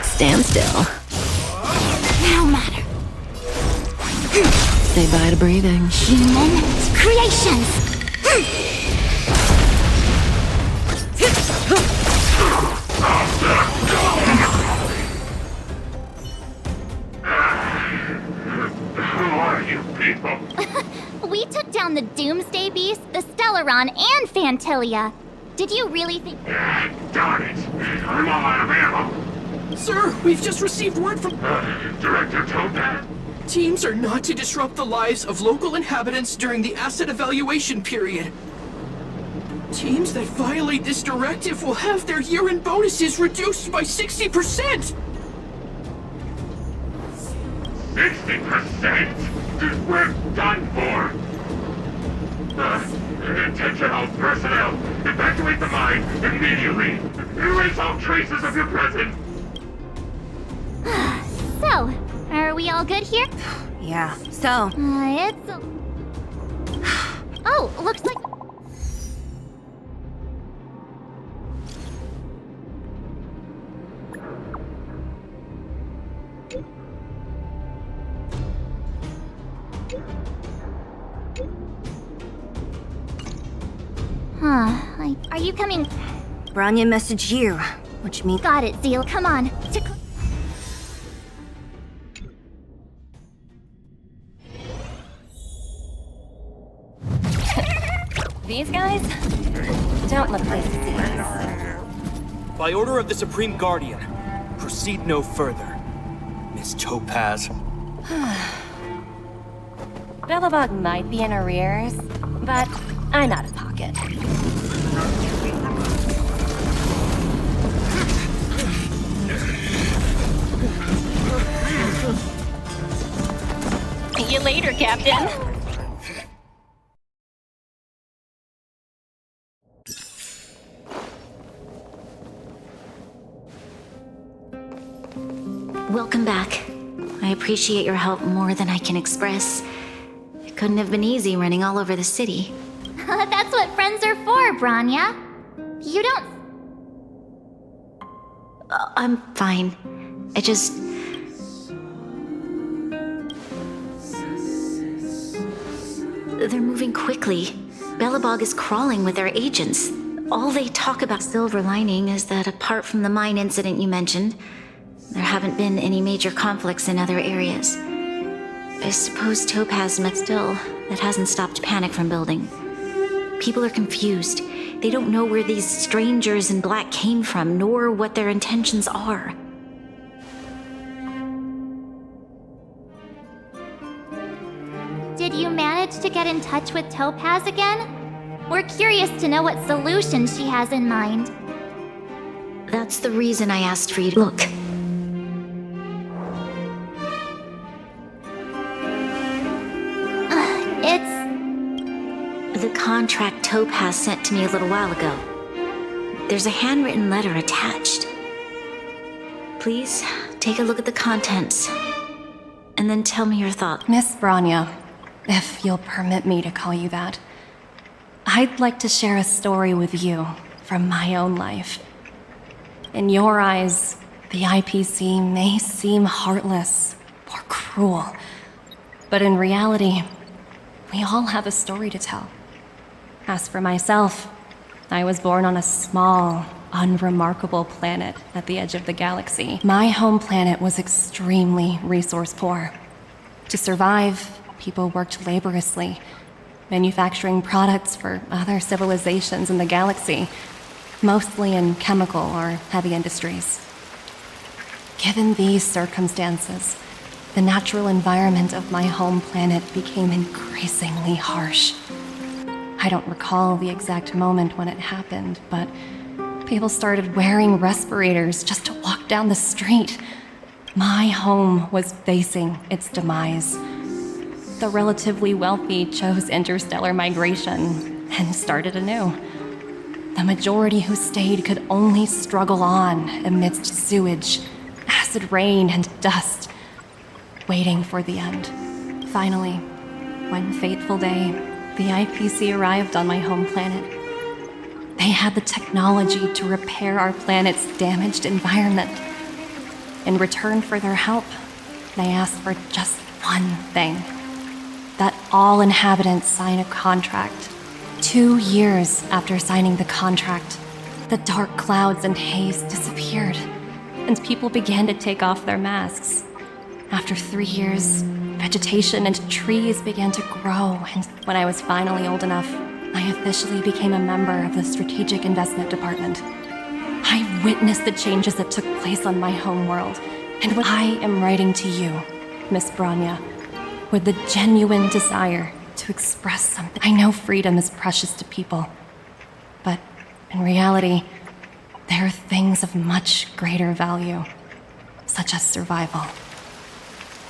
Stand still. No matter. Say bye to breathing. Human creations. Who are you people? We took down the Doomsday Beast, the Stellaron, and Fantilia. Did you really think... Darn it! I'm all out of ammo! Sir, we've just received word from... Director Topaz? Teams are not to disrupt the lives of local inhabitants during the asset evaluation period. Teams that violate this directive will have their year-end bonuses reduced by 60%! 60%? We're done for! Attention all personnel! Evacuate the mine immediately! Erase all traces of your presence! So, are we all good here? Yeah, so... It's... Oh, looks like... Are you coming? Branya messaged you, which means... Got it, Zeal. Come on. These guys don't look pleased to see us. By order of the Supreme Guardian, proceed no further. Miss Topaz. Billabong might be in arrears, but I'm out of pocket. See you later, Captain. Welcome back. I appreciate your help more than I can express. It couldn't have been easy running all over the city. That's what friends are for, Branya. You don't... I'm fine. I just... They're moving quickly. Belobog is crawling with their agents. All they talk about silver lining is that apart from the mine incident you mentioned, there haven't been any major conflicts in other areas. I suppose Topaz met still. That hasn't stopped panic from building. People are confused. They don't know where these strangers in black came from, nor what their intentions are. Did you manage to get in touch with Topaz again? We're curious to know what solution she has in mind. That's the reason I asked for you to look. It's... The contract Topaz sent to me a little while ago. There's a handwritten letter attached. Please, take a look at the contents. And then tell me your thoughts. Miss Branya, if you'll permit me to call you that. I'd like to share a story with you from my own life. In your eyes, the IPC may seem heartless or cruel, but in reality, we all have a story to tell. As for myself, I was born on a small, unremarkable planet at the edge of the galaxy. My home planet was extremely resource poor. To survive, people worked laboriously, manufacturing products for other civilizations in the galaxy, mostly in chemical or heavy industries. Given these circumstances, the natural environment of my home planet became increasingly harsh. I don't recall the exact moment when it happened, but people started wearing respirators just to walk down the street. My home was facing its demise. The relatively wealthy chose interstellar migration and started anew. The majority who stayed could only struggle on amidst sewage, acid rain, and dust, waiting for the end. Finally, one fateful day, the IPC arrived on my home planet. They had the technology to repair our planet's damaged environment. In return for their help, they asked for just one thing: that all inhabitants sign a contract. 2 years after signing the contract, the dark clouds and haze disappeared, and people began to take off their masks. After 3 years, vegetation and trees began to grow, and when I was finally old enough, I officially became a member of the Strategic Investment Department. I witnessed the changes that took place on my home world, and what I am writing to you, Miss Branya, with the genuine desire to express something. I know freedom is precious to people, but in reality, there are things of much greater value, such as survival.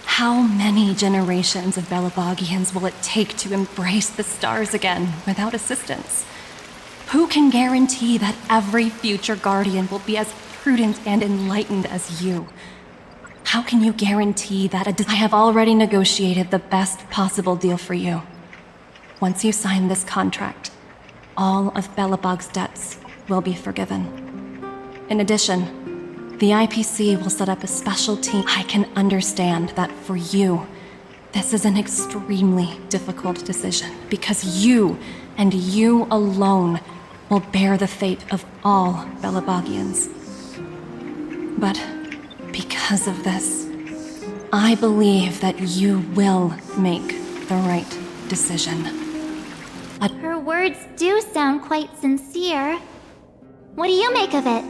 How many generations of Belabogians will it take to embrace the stars again without assistance? Who can guarantee that every future guardian will be as prudent and enlightened as you? How can you guarantee that I have already negotiated the best possible deal for you? Once you sign this contract, all of Belabog's debts will be forgiven. In addition, the IPC will set up a special team. I can understand that for you, this is an extremely difficult decision, because you, and you alone, will bear the fate of all Belabogians. But because of this, I believe that you will make the right decision. Her words do sound quite sincere. What do you make of it?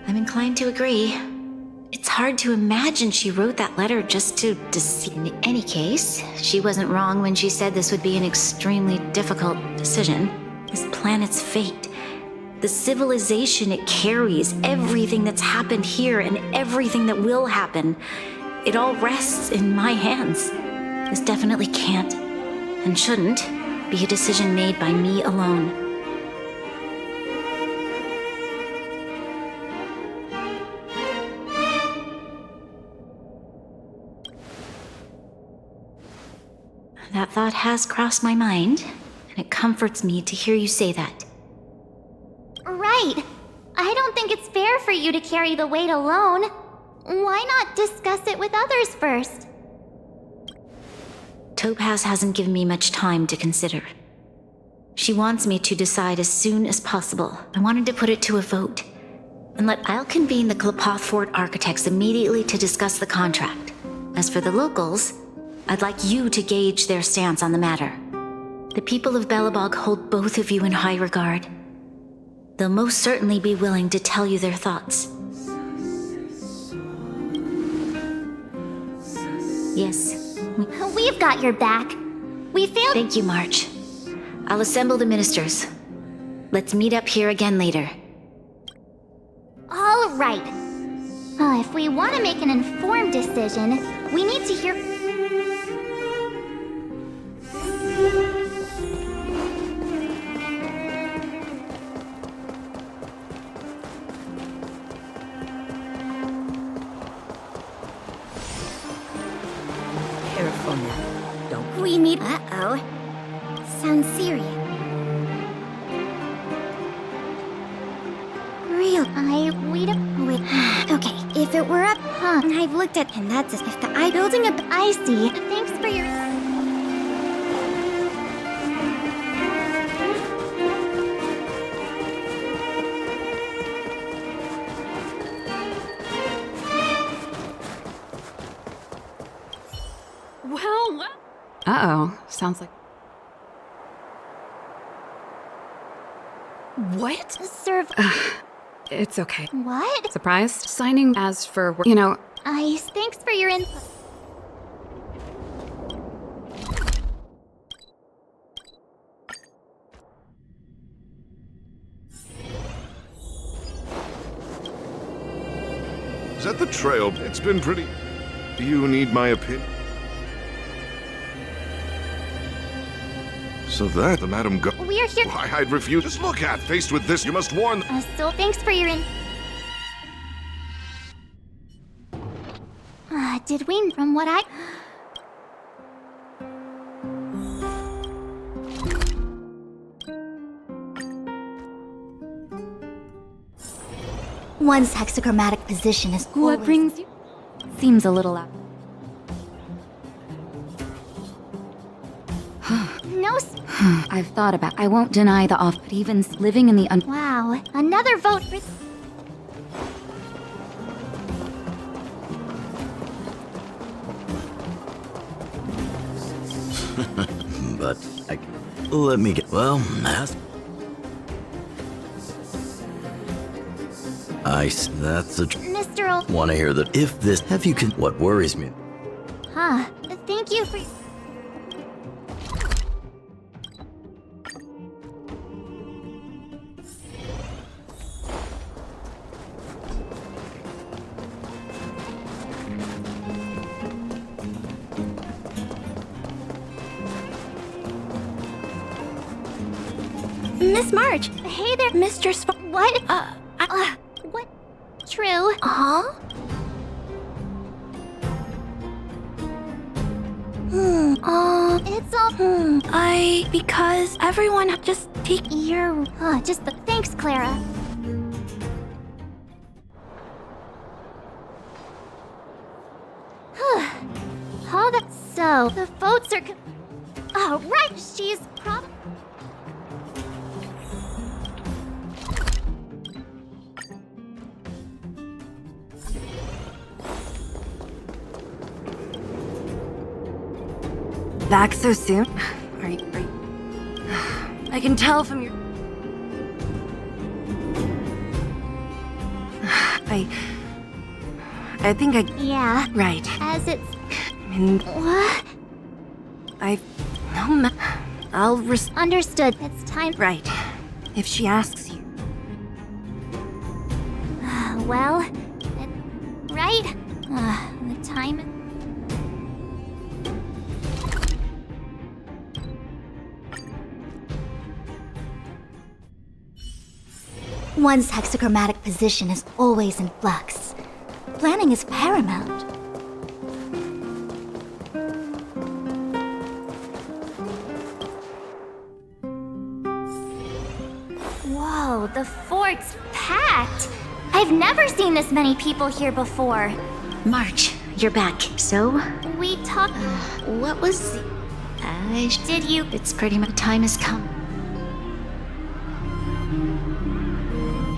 I'm inclined to agree. It's hard to imagine she wrote that letter just to deceive. In any case, she wasn't wrong when she said this would be an extremely difficult decision. This planet's fate, the civilization it carries, everything that's happened here and everything that will happen, it all rests in my hands. This definitely can't, and shouldn't, be a decision made by me alone. That thought has crossed my mind, and it comforts me to hear you say that. Right. I don't think it's fair for you to carry the weight alone. Why not discuss it with others first? Topaz hasn't given me much time to consider. She wants me to decide as soon as possible. I wanted to put it to a vote. I'll convene the Klapoth Fort architects immediately to discuss the contract. As for the locals, I'd like you to gauge their stance on the matter. The people of Belobog hold both of you in high regard. They'll most certainly be willing to tell you their thoughts. Yes. We've got your back. We failed. Thank you, March. I'll assemble the ministers. Let's meet up here again later. All right. If we want to make an informed decision, we need to hear... Oh? Sounds serious. Real. Wait. Okay, if it were up, I've looked at, and that's as if the building up. I see. Thanks for your... Well. Uh-oh. Sounds like... What? Serve... It's okay. What? Surprised? Signing as for... Thanks for your input. Is that the trail? It's been pretty... Do you need my opinion? So that the Madam Go... We're here... Why, I'd refuse. Just look at. Faced with this, you must warn... So thanks for your did we... From what I... One's hexachromatic position is What brings you... Seems a little out. No... I've thought about... I won't deny the off, but even living in the Wow. Another vote for... But let me get... Well, that's a... Mr. O... Want to hear that if this... Have you can... What worries me... Thank you for... Miss March! Hey there, Mr. What? What? True. Huh? It's all... Because everyone just take... You're... Thanks, Clara. How that... So, the votes are... Oh, right! She's probably... Back so soon? Are you... I can tell from your... I think I... Yeah. Right. As it's... What? I'll Understood. It's time... Right. If she asks you. Well... Right? The time... One's hexachromatic position is always in flux. Planning is paramount. Whoa, the fort's packed! I've never seen this many people here before. March, you're back. So? We talked... What was... Did you... It's pretty much... Time has come.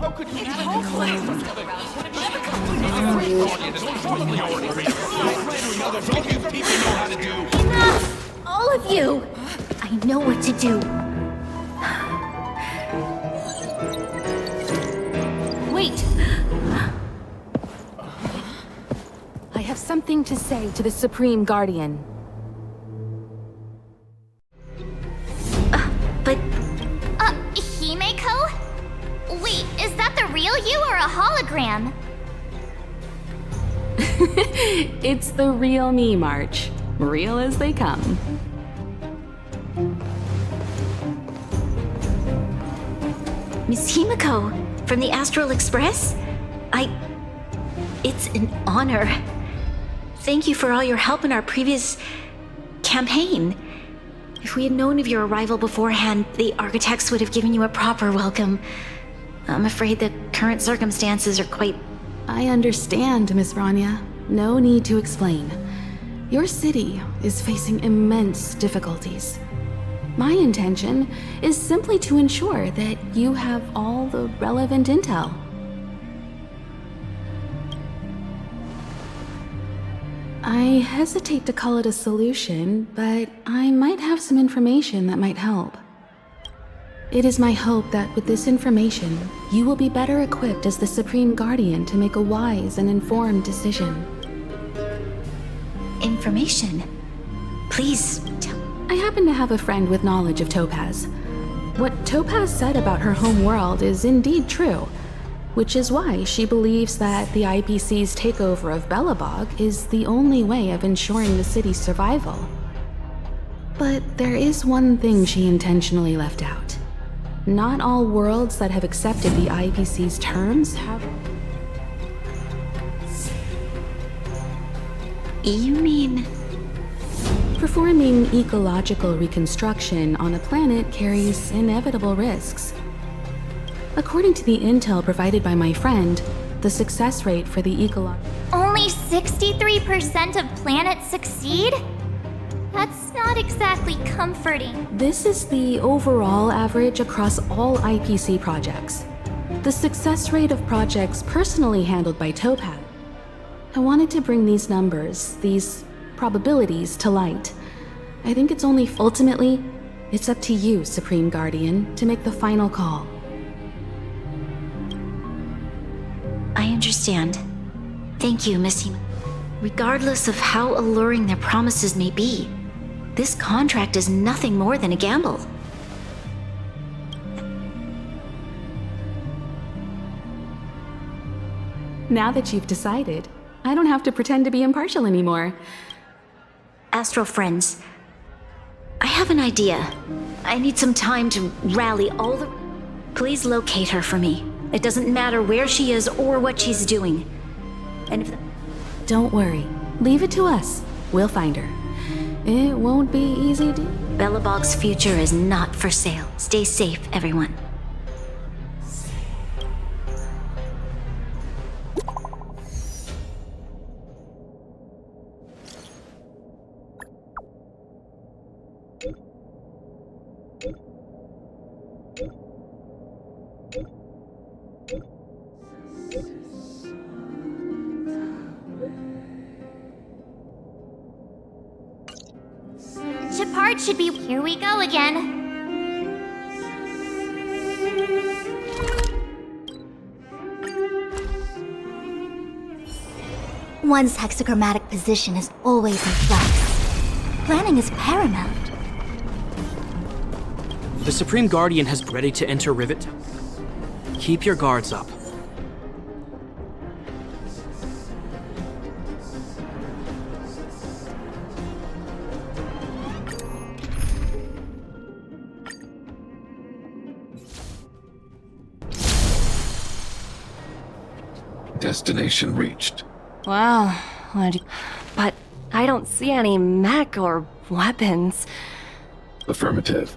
How could you Enough! All of you! I know what to do. Wait! I have something to say to the Supreme Guardian. But... Himeko? Wait, is that the real you or a hologram? It's the real me, March. Real as they come. Miss Himeko, from the Astral Express? It's an honor. Thank you for all your help in our previous campaign. If we had known of your arrival beforehand, the architects would have given you a proper welcome. I'm afraid the current circumstances are quite... I understand, Miss Rania. No need to explain. Your city is facing immense difficulties. My intention is simply to ensure that you have all the relevant intel. I hesitate to call it a solution, but I might have some information that might help. It is my hope that with this information, you will be better equipped as the Supreme Guardian to make a wise and informed decision. Information? Please tell... I happen to have a friend with knowledge of Topaz. What Topaz said about her home world is indeed true, which is why she believes that the IPC's takeover of Belobog is the only way of ensuring the city's survival. But there is one thing she intentionally left out. Not all worlds that have accepted the IPC's terms have... You mean... Performing ecological reconstruction on a planet carries inevitable risks. According to the intel provided by my friend, the success rate for the Only 63% of planets succeed? That's not exactly comforting. This is the overall average across all IPC projects. The success rate of projects personally handled by Topaz. I wanted to bring these numbers, these probabilities, to light. I think it's only ultimately, it's up to you, Supreme Guardian, to make the final call. I understand. Thank you, Miss Hima. Regardless of how alluring their promises may be, this contract is nothing more than a gamble. Now that you've decided, I don't have to pretend to be impartial anymore. Astral friends, I have an idea. I need some time to rally all the... Please locate her for me. It doesn't matter where she is or what she's doing. And if... Don't worry. Leave it to us. We'll find her. It won't be easy to... Belobog's future is not for sale. Stay safe, everyone. Shepard should be... Here we go again. One's hexagrammatic position is always in flux. Planning is paramount. The Supreme Guardian has ready to enter Rivet. Keep your guards up. Destination reached. Wow, but I don't see any mech or weapons. Affirmative.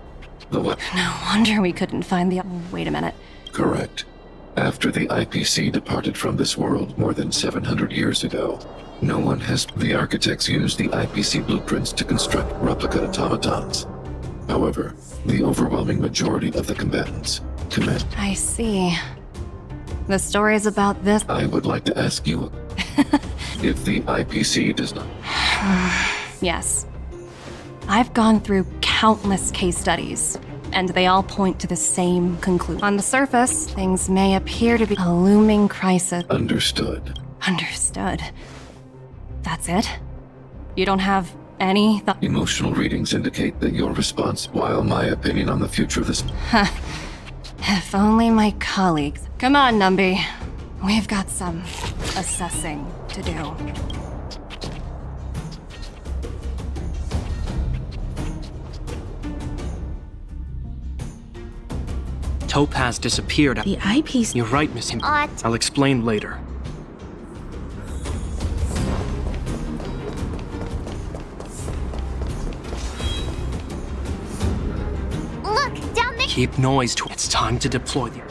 The weapon. No wonder we couldn't find the... Wait a minute. Correct. After the IPC departed from this world more than 700 years ago, no one has... The architects used the IPC blueprints to construct replica automatons. However, the overwhelming majority of the combatants commit. I see. The stories about this... I would like to ask you if the IPC does not... Yes. I've gone through countless case studies, and they all point to the same conclusion. On the surface, things may appear to be a looming crisis. Understood. Understood. That's it? You don't have any Emotional readings indicate that your response, while my opinion on the future of this... If only my colleagues... Come on, Numby. We've got some assessing to do. Topaz disappeared at... The IPC... You're right, Miss Him. What? I'll explain later. Keep noise to. It's time to deploy the.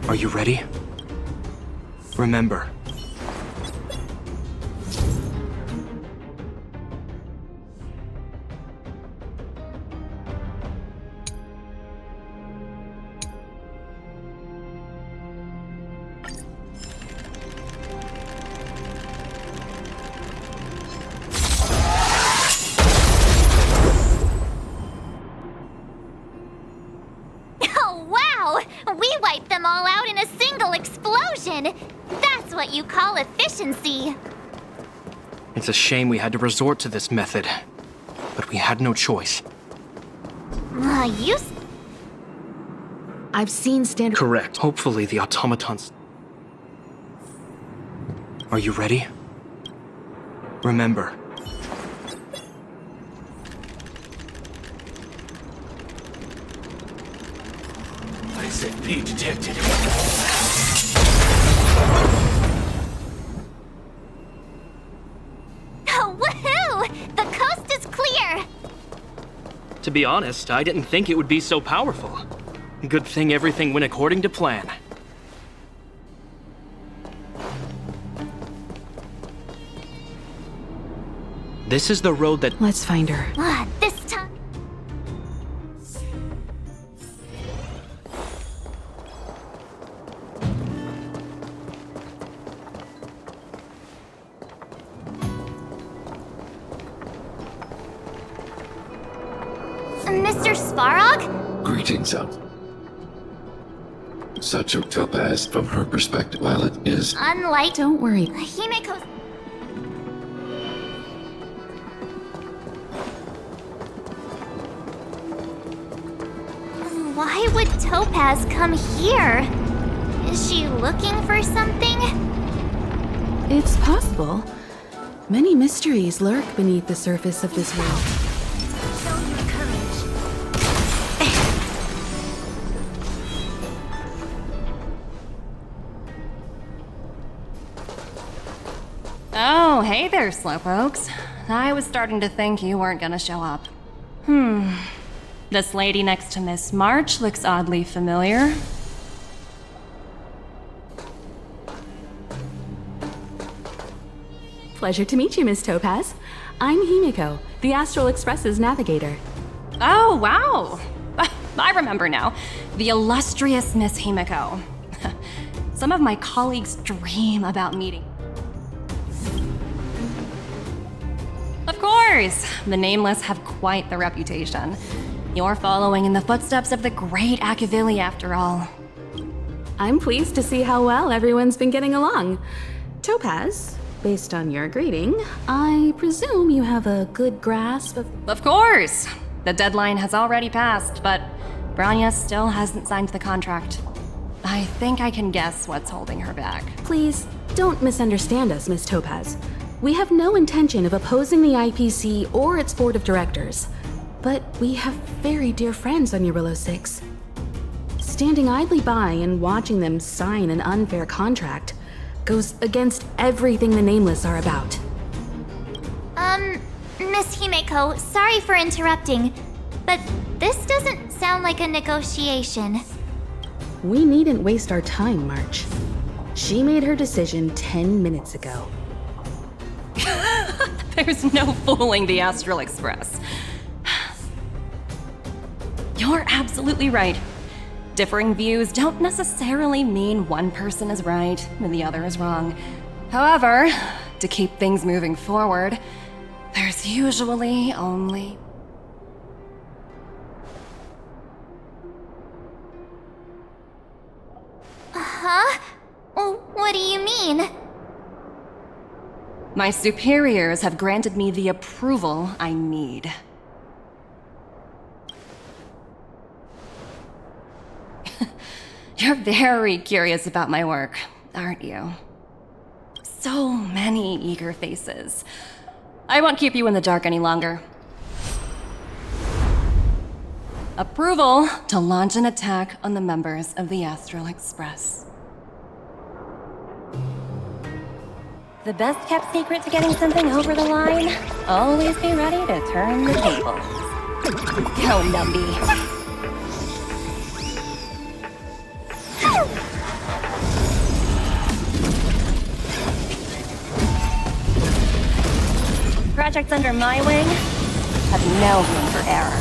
Are you ready? Remember. Oh, wow! We wiped them all out in a single explosion! That's what you call efficiency! It's a shame we had to resort to this method, but we had no choice. I've seen standard. Correct. Hopefully the automatons. Are you ready? Remember. ISFP detected. Oh, woohoo! The coast is clear! To be honest, I didn't think it would be so powerful. Good thing everything went according to plan. This is the road that. Let's find her. This time. Mr. Svarog? Greetings, out. Such a topaz from her perspective, while it is. Unlike. Don't worry. Himeko's. Why would Topaz come here? Is she looking for something? It's possible. Many mysteries lurk beneath the surface of this world. Show your courage. Oh, hey there, slowpokes. I was starting to think you weren't gonna show up. This lady next to Miss March looks oddly familiar. Pleasure to meet you, Miss Topaz. I'm Himiko, the Astral Express's navigator. Oh, wow! I remember now. The illustrious Miss Himiko. Some of my colleagues dream about meeting. Of course! The Nameless have quite the reputation. You're following in the footsteps of the great Akavili, after all. I'm pleased to see how well everyone's been getting along. Topaz, based on your greeting, I presume you have a good grasp of... Of course! The deadline has already passed, but Branya still hasn't signed the contract. I think I can guess what's holding her back. Please, don't misunderstand us, Miss Topaz. We have no intention of opposing the IPC or its board of directors. But we have very dear friends on Eurillo 6. Standing idly by and watching them sign an unfair contract goes against everything the Nameless are about. Miss Himeko, sorry for interrupting, but this doesn't sound like a negotiation. We needn't waste our time, March. She made her decision 10 minutes ago. There's no fooling the Astral Express. You're absolutely right. Differing views don't necessarily mean one person is right and the other is wrong. However, to keep things moving forward, there's usually only... Huh? What do you mean? My superiors have granted me the approval I need. You're very curious about my work, aren't you? So many eager faces. I won't keep you in the dark any longer. Approval to launch an attack on the members of the Astral Express. The best kept secret to getting something over the line? Always be ready to turn the tables. Go, Numby. Projects under my wing have no room for error.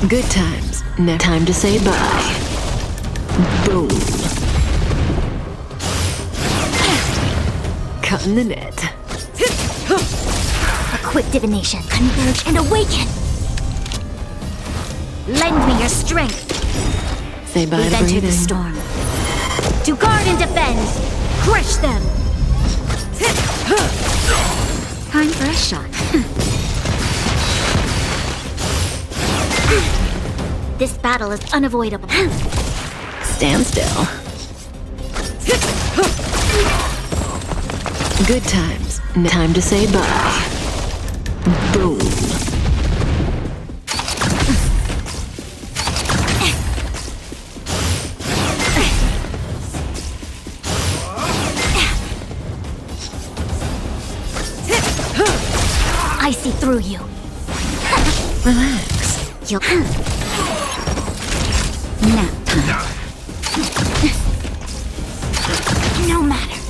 Good times. Now time to say bye. Boom. Cutting the net. A quick divination. Converge and awaken. Lend me your strength. Say bye We've to entered breathing. the storm. To guard and defend. Crush them. Time for a shot. This battle is unavoidable. Stand still. Good times. Now time to say bye. Boom. I see through you. Relax. You'll... Nap time. No matter.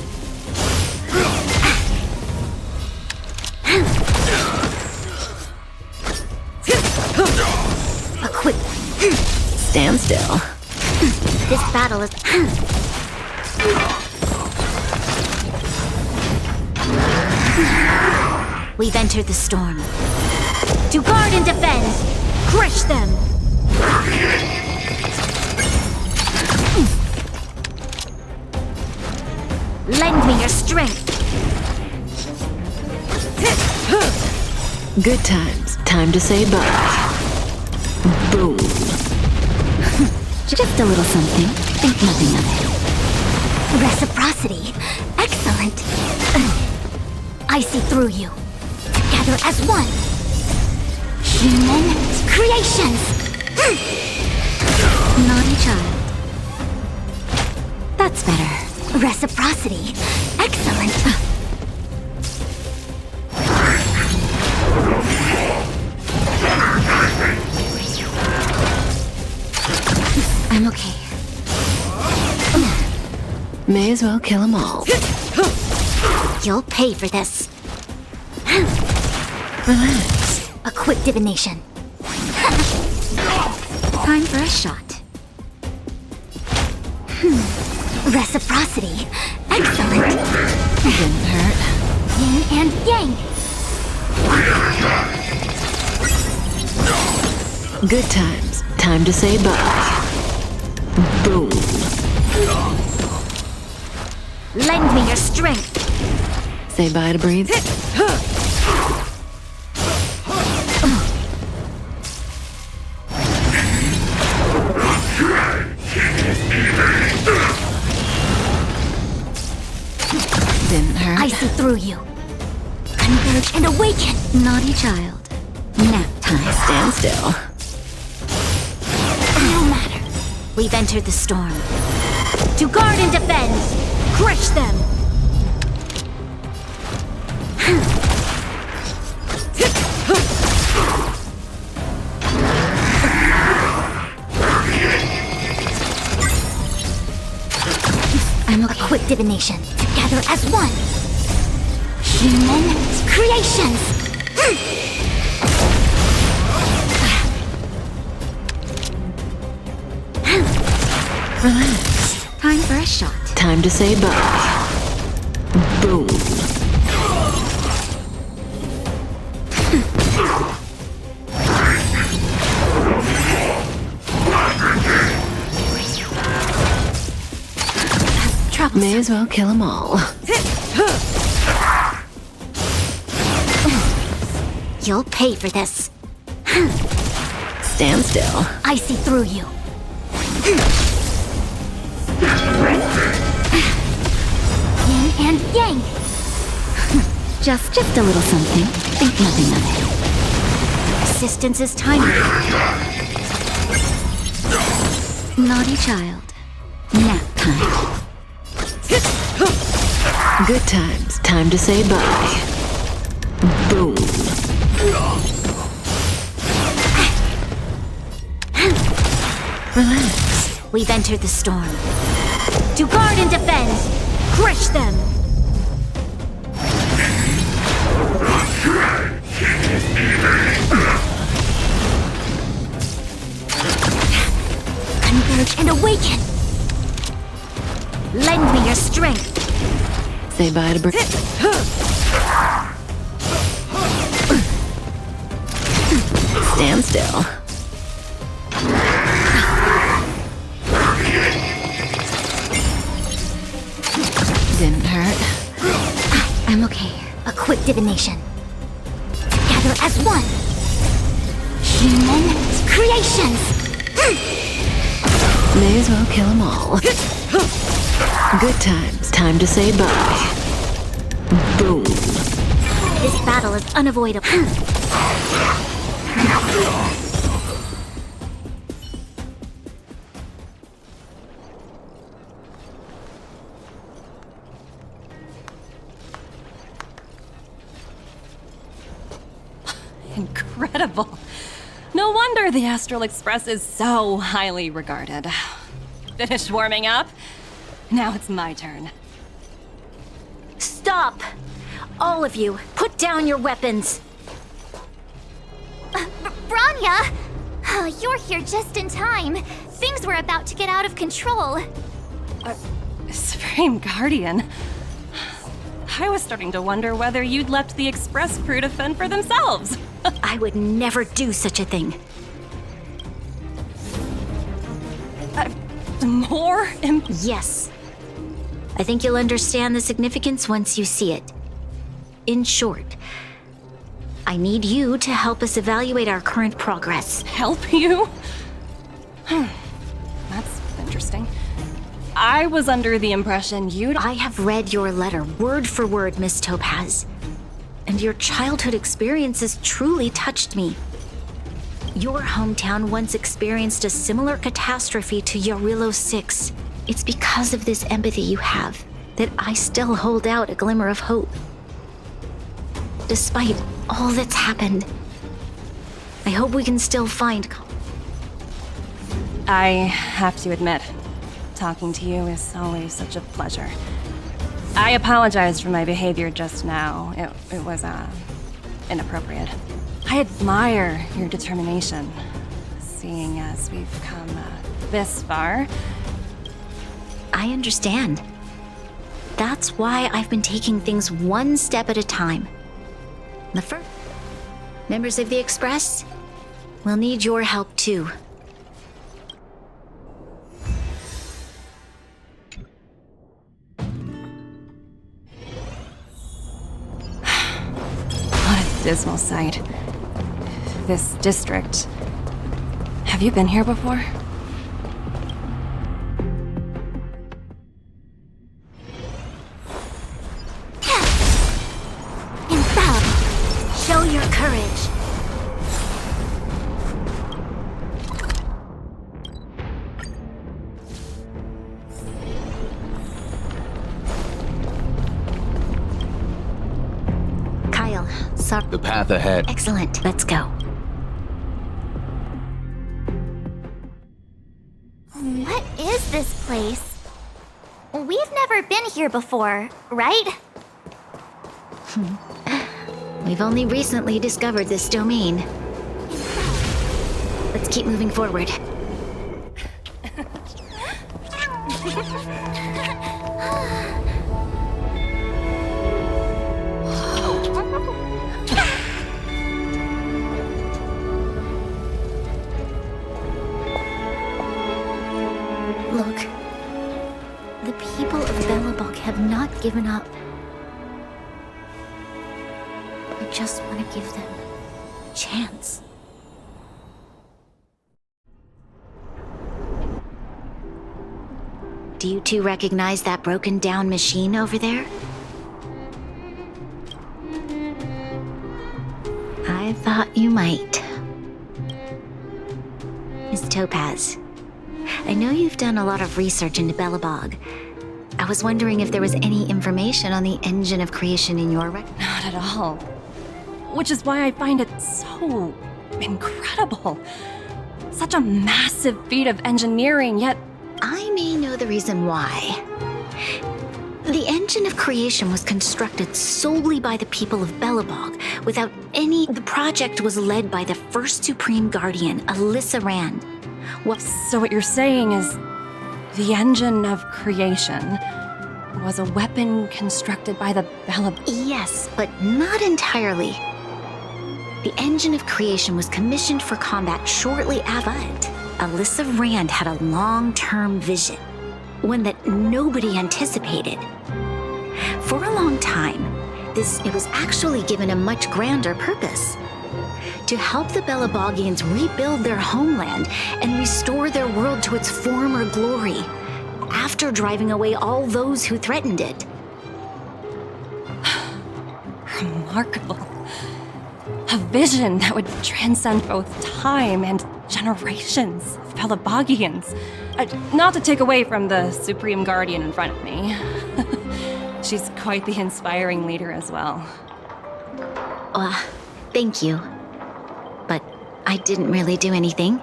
A quick... Stand still. This battle is... We've entered the storm. To guard and defend! Crush them! Lend me your strength! Good times. Time to say bye. Boom. Just a little something. Think nothing of it. Reciprocity. Excellent. I see through you. Together as one. Human creations. Naughty child. That's better. Reciprocity. Excellent. I'm okay. May as well kill them all. You'll pay for this. Relax. A quick divination. Time for a shot. Reciprocity. Excellent. Didn't hurt. Yin and yang. Good times. Time to say bye. Boom. Lend me your strength. Say bye to breathe. Didn't hurt. I see through you. Converge and awaken. Naughty child. Nap time. Stand still. No matter. We've entered the storm. To guard and defend. Crush them. I'm a quick divination. Together as one. Human creations. Relax. Time for a shot. Time to say bye. Boom. Trouble. May as well kill them all. You'll pay for this. Stand still. I see through you. Yin and yang. Just a little something. Think nothing of it. Assistance is timely. Naughty child. Nap time. Good times. Time to say bye. Boom. Relax. We've entered the storm. To guard and defend! Crush them! Converge and awaken! Lend me your strength! Say bye to Stand still. Didn't hurt. I'm okay. A quick divination. Together as one! Human creations! May as well kill them all. Good times. Time to say bye. Boom. This battle is unavoidable. Incredible. No wonder the Astral Express is so highly regarded. Finished warming up? Now it's my turn. Stop! All of you, put down your weapons! Branya! Oh, you're here just in time. Things were about to get out of control. Supreme Guardian. I was starting to wonder whether you'd left the Express crew to fend for themselves. I would never do such a thing. More? Yes. I think you'll understand the significance once you see it. In short, I need you to help us evaluate our current progress. Help you? That's interesting. I was under the impression I have read your letter word for word, Miss Topaz. And your childhood experiences truly touched me. Your hometown once experienced a similar catastrophe to JingLiu 6. It's because of this empathy you have that I still hold out a glimmer of hope. Despite all that's happened, I hope we can still find I have to admit, talking to you is always such a pleasure. I apologize for my behavior just now. It was, inappropriate. I admire your determination, seeing as we've come, this far. I understand. That's why I've been taking things one step at a time. The first members of the Express will need your help too. What a dismal sight. This district. Have you been here before? Show your courage. Kyle, sorry. The path ahead. Excellent. Let's go. What is this place? We've never been here before, right? We've only recently discovered this domain. Let's keep moving forward. Look, the people of Belobog have not given up. I just want to give them a chance. Do you two recognize that broken down machine over there? I thought you might. Miss Topaz, I know you've done a lot of research into Belobog, I was wondering if there was any information on the engine of creation in your record. Not at all. Which is why I find it so incredible. Such a massive feat of engineering, yet I may know the reason why. The engine of creation was constructed solely by the people of Belobog, without any... The project was led by the first Supreme Guardian, Alyssa Rand. So what you're saying is the engine of creation was a weapon constructed by the Belobog? Yes, but not entirely. The engine of creation was commissioned for combat shortly after it. Alyssa Rand had a long-term vision, one that nobody anticipated. For a long time, it was actually given a much grander purpose: to help the Belobogians rebuild their homeland and restore their world to its former glory, after driving away all those who threatened it. Remarkable. A vision that would transcend both time and generations of Belobogians. Not to take away from the Supreme Guardian in front of me. She's quite the inspiring leader as well. Thank you. But I didn't really do anything.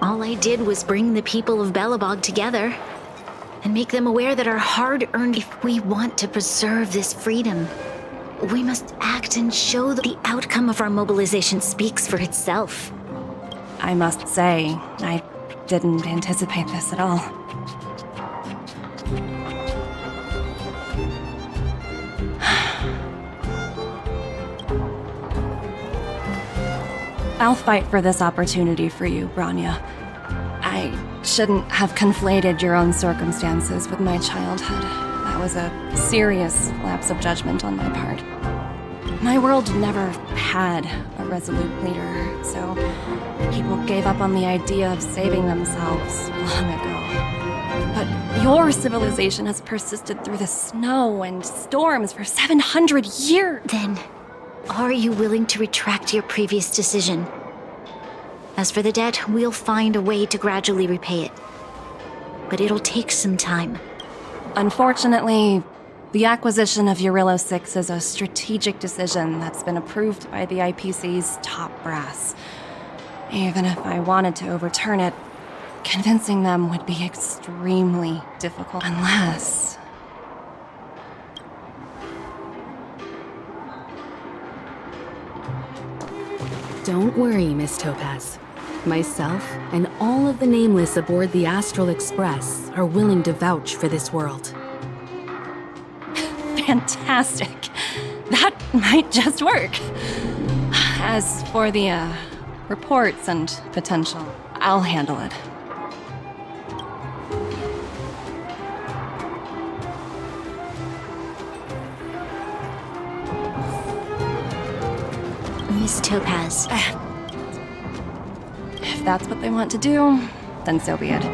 All I did was bring the people of Belobog together and make them aware that our hard-earned... If we want to preserve this freedom, we must act and show that the outcome of our mobilization speaks for itself. I must say, I didn't anticipate this at all. I'll fight for this opportunity for you, Branya. I shouldn't have conflated your own circumstances with my childhood. That was a serious lapse of judgment on my part. My world never had a resolute leader, so people gave up on the idea of saving themselves long ago. But your civilization has persisted through the snow and storms for 700 years. Then, are you willing to retract your previous decision? As for the debt, we'll find a way to gradually repay it. But it'll take some time. Unfortunately, the acquisition of Jarilo 6 is a strategic decision that's been approved by the IPC's top brass. Even if I wanted to overturn it, convincing them would be extremely difficult, unless... Don't worry, Miss Topaz. Myself and all of the Nameless aboard the Astral Express are willing to vouch for this world. Fantastic. That might just work. As for the, reports and potential, I'll handle it. Miss Topaz. If that's what they want to do, then so be it.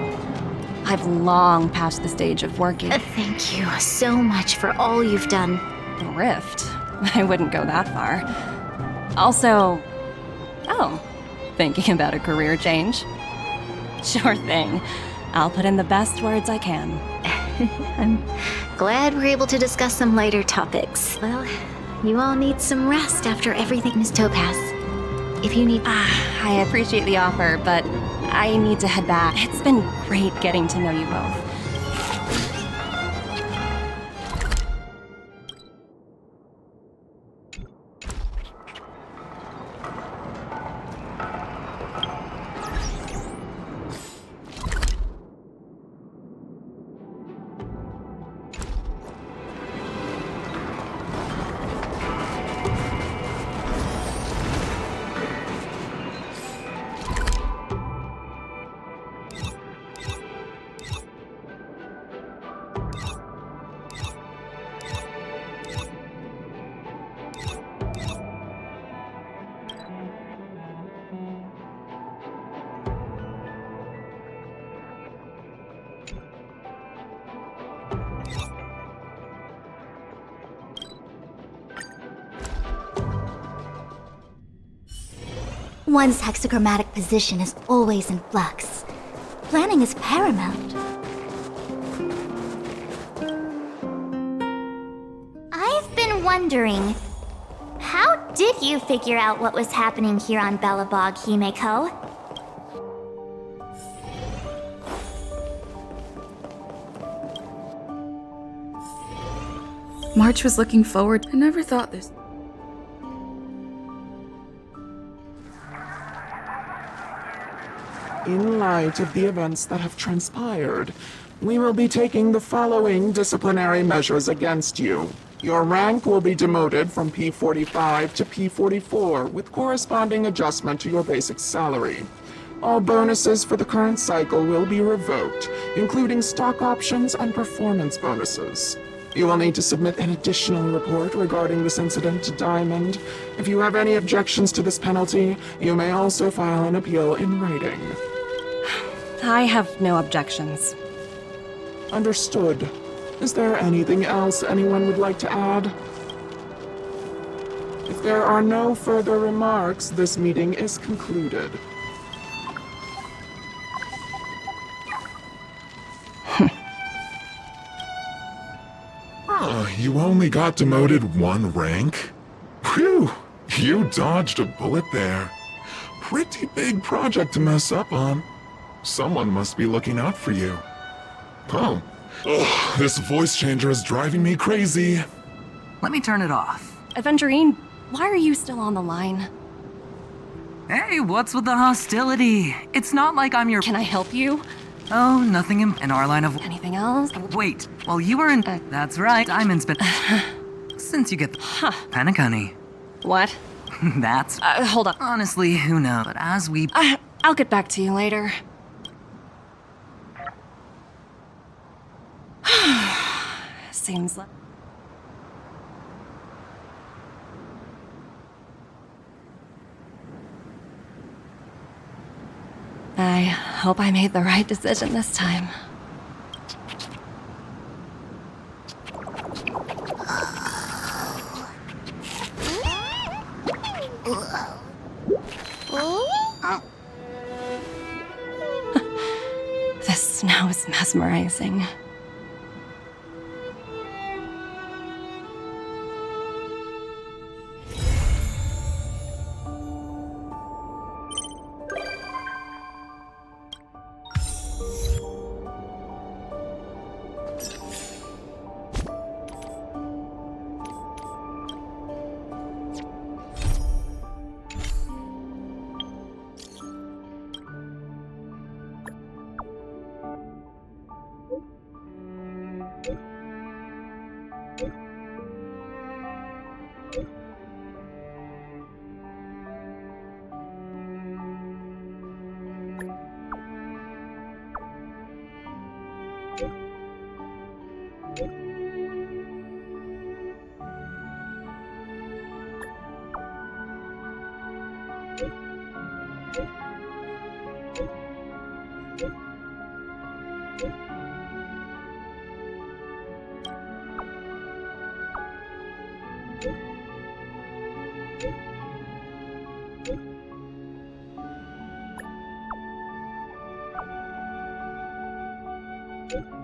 I've long passed the stage of working. Thank you so much for all you've done. A rift? I wouldn't go that far. Also... Oh, thinking about a career change? Sure thing. I'll put in the best words I can. I'm glad we're able to discuss some lighter topics. Well, you all need some rest after everything, Miss Topaz. If you need... I appreciate the offer, but I need to head back. It's been great getting to know you both. One's hexagrammatic position is always in flux. Planning is paramount. wondering, how did you figure out what was happening here on Belobog, Himeko? March was looking forward. I never thought this. In light of the events that have transpired, we will be taking the following disciplinary measures against you. Your rank will be demoted from P45 to P44 with corresponding adjustment to your basic salary. All bonuses for the current cycle will be revoked, including stock options and performance bonuses. You will need to submit an additional report regarding this incident to Diamond. If you have any objections to this penalty, you may also file an appeal in writing. I have no objections. Understood. Is there anything else anyone would like to add? If there are no further remarks, this meeting is concluded. You only got demoted 1 rank? Phew! You dodged a bullet there. Pretty big project to mess up on. Someone must be looking out for you. Oh. Ugh, this voice changer is driving me crazy. Let me turn it off. Aventurine, why are you still on the line? Hey, what's with the hostility? It's not like I'm your— Can I help you? Oh, nothing in our line of— Anything else? Wait, while you were in— That's right, Diamond's been— Since you get the— Panic, honey. What? That's— Hold on. Honestly, who knows? But as we— I'll get back to you later. Seems like... I hope I made the right decision this time. The snow is mesmerizing. you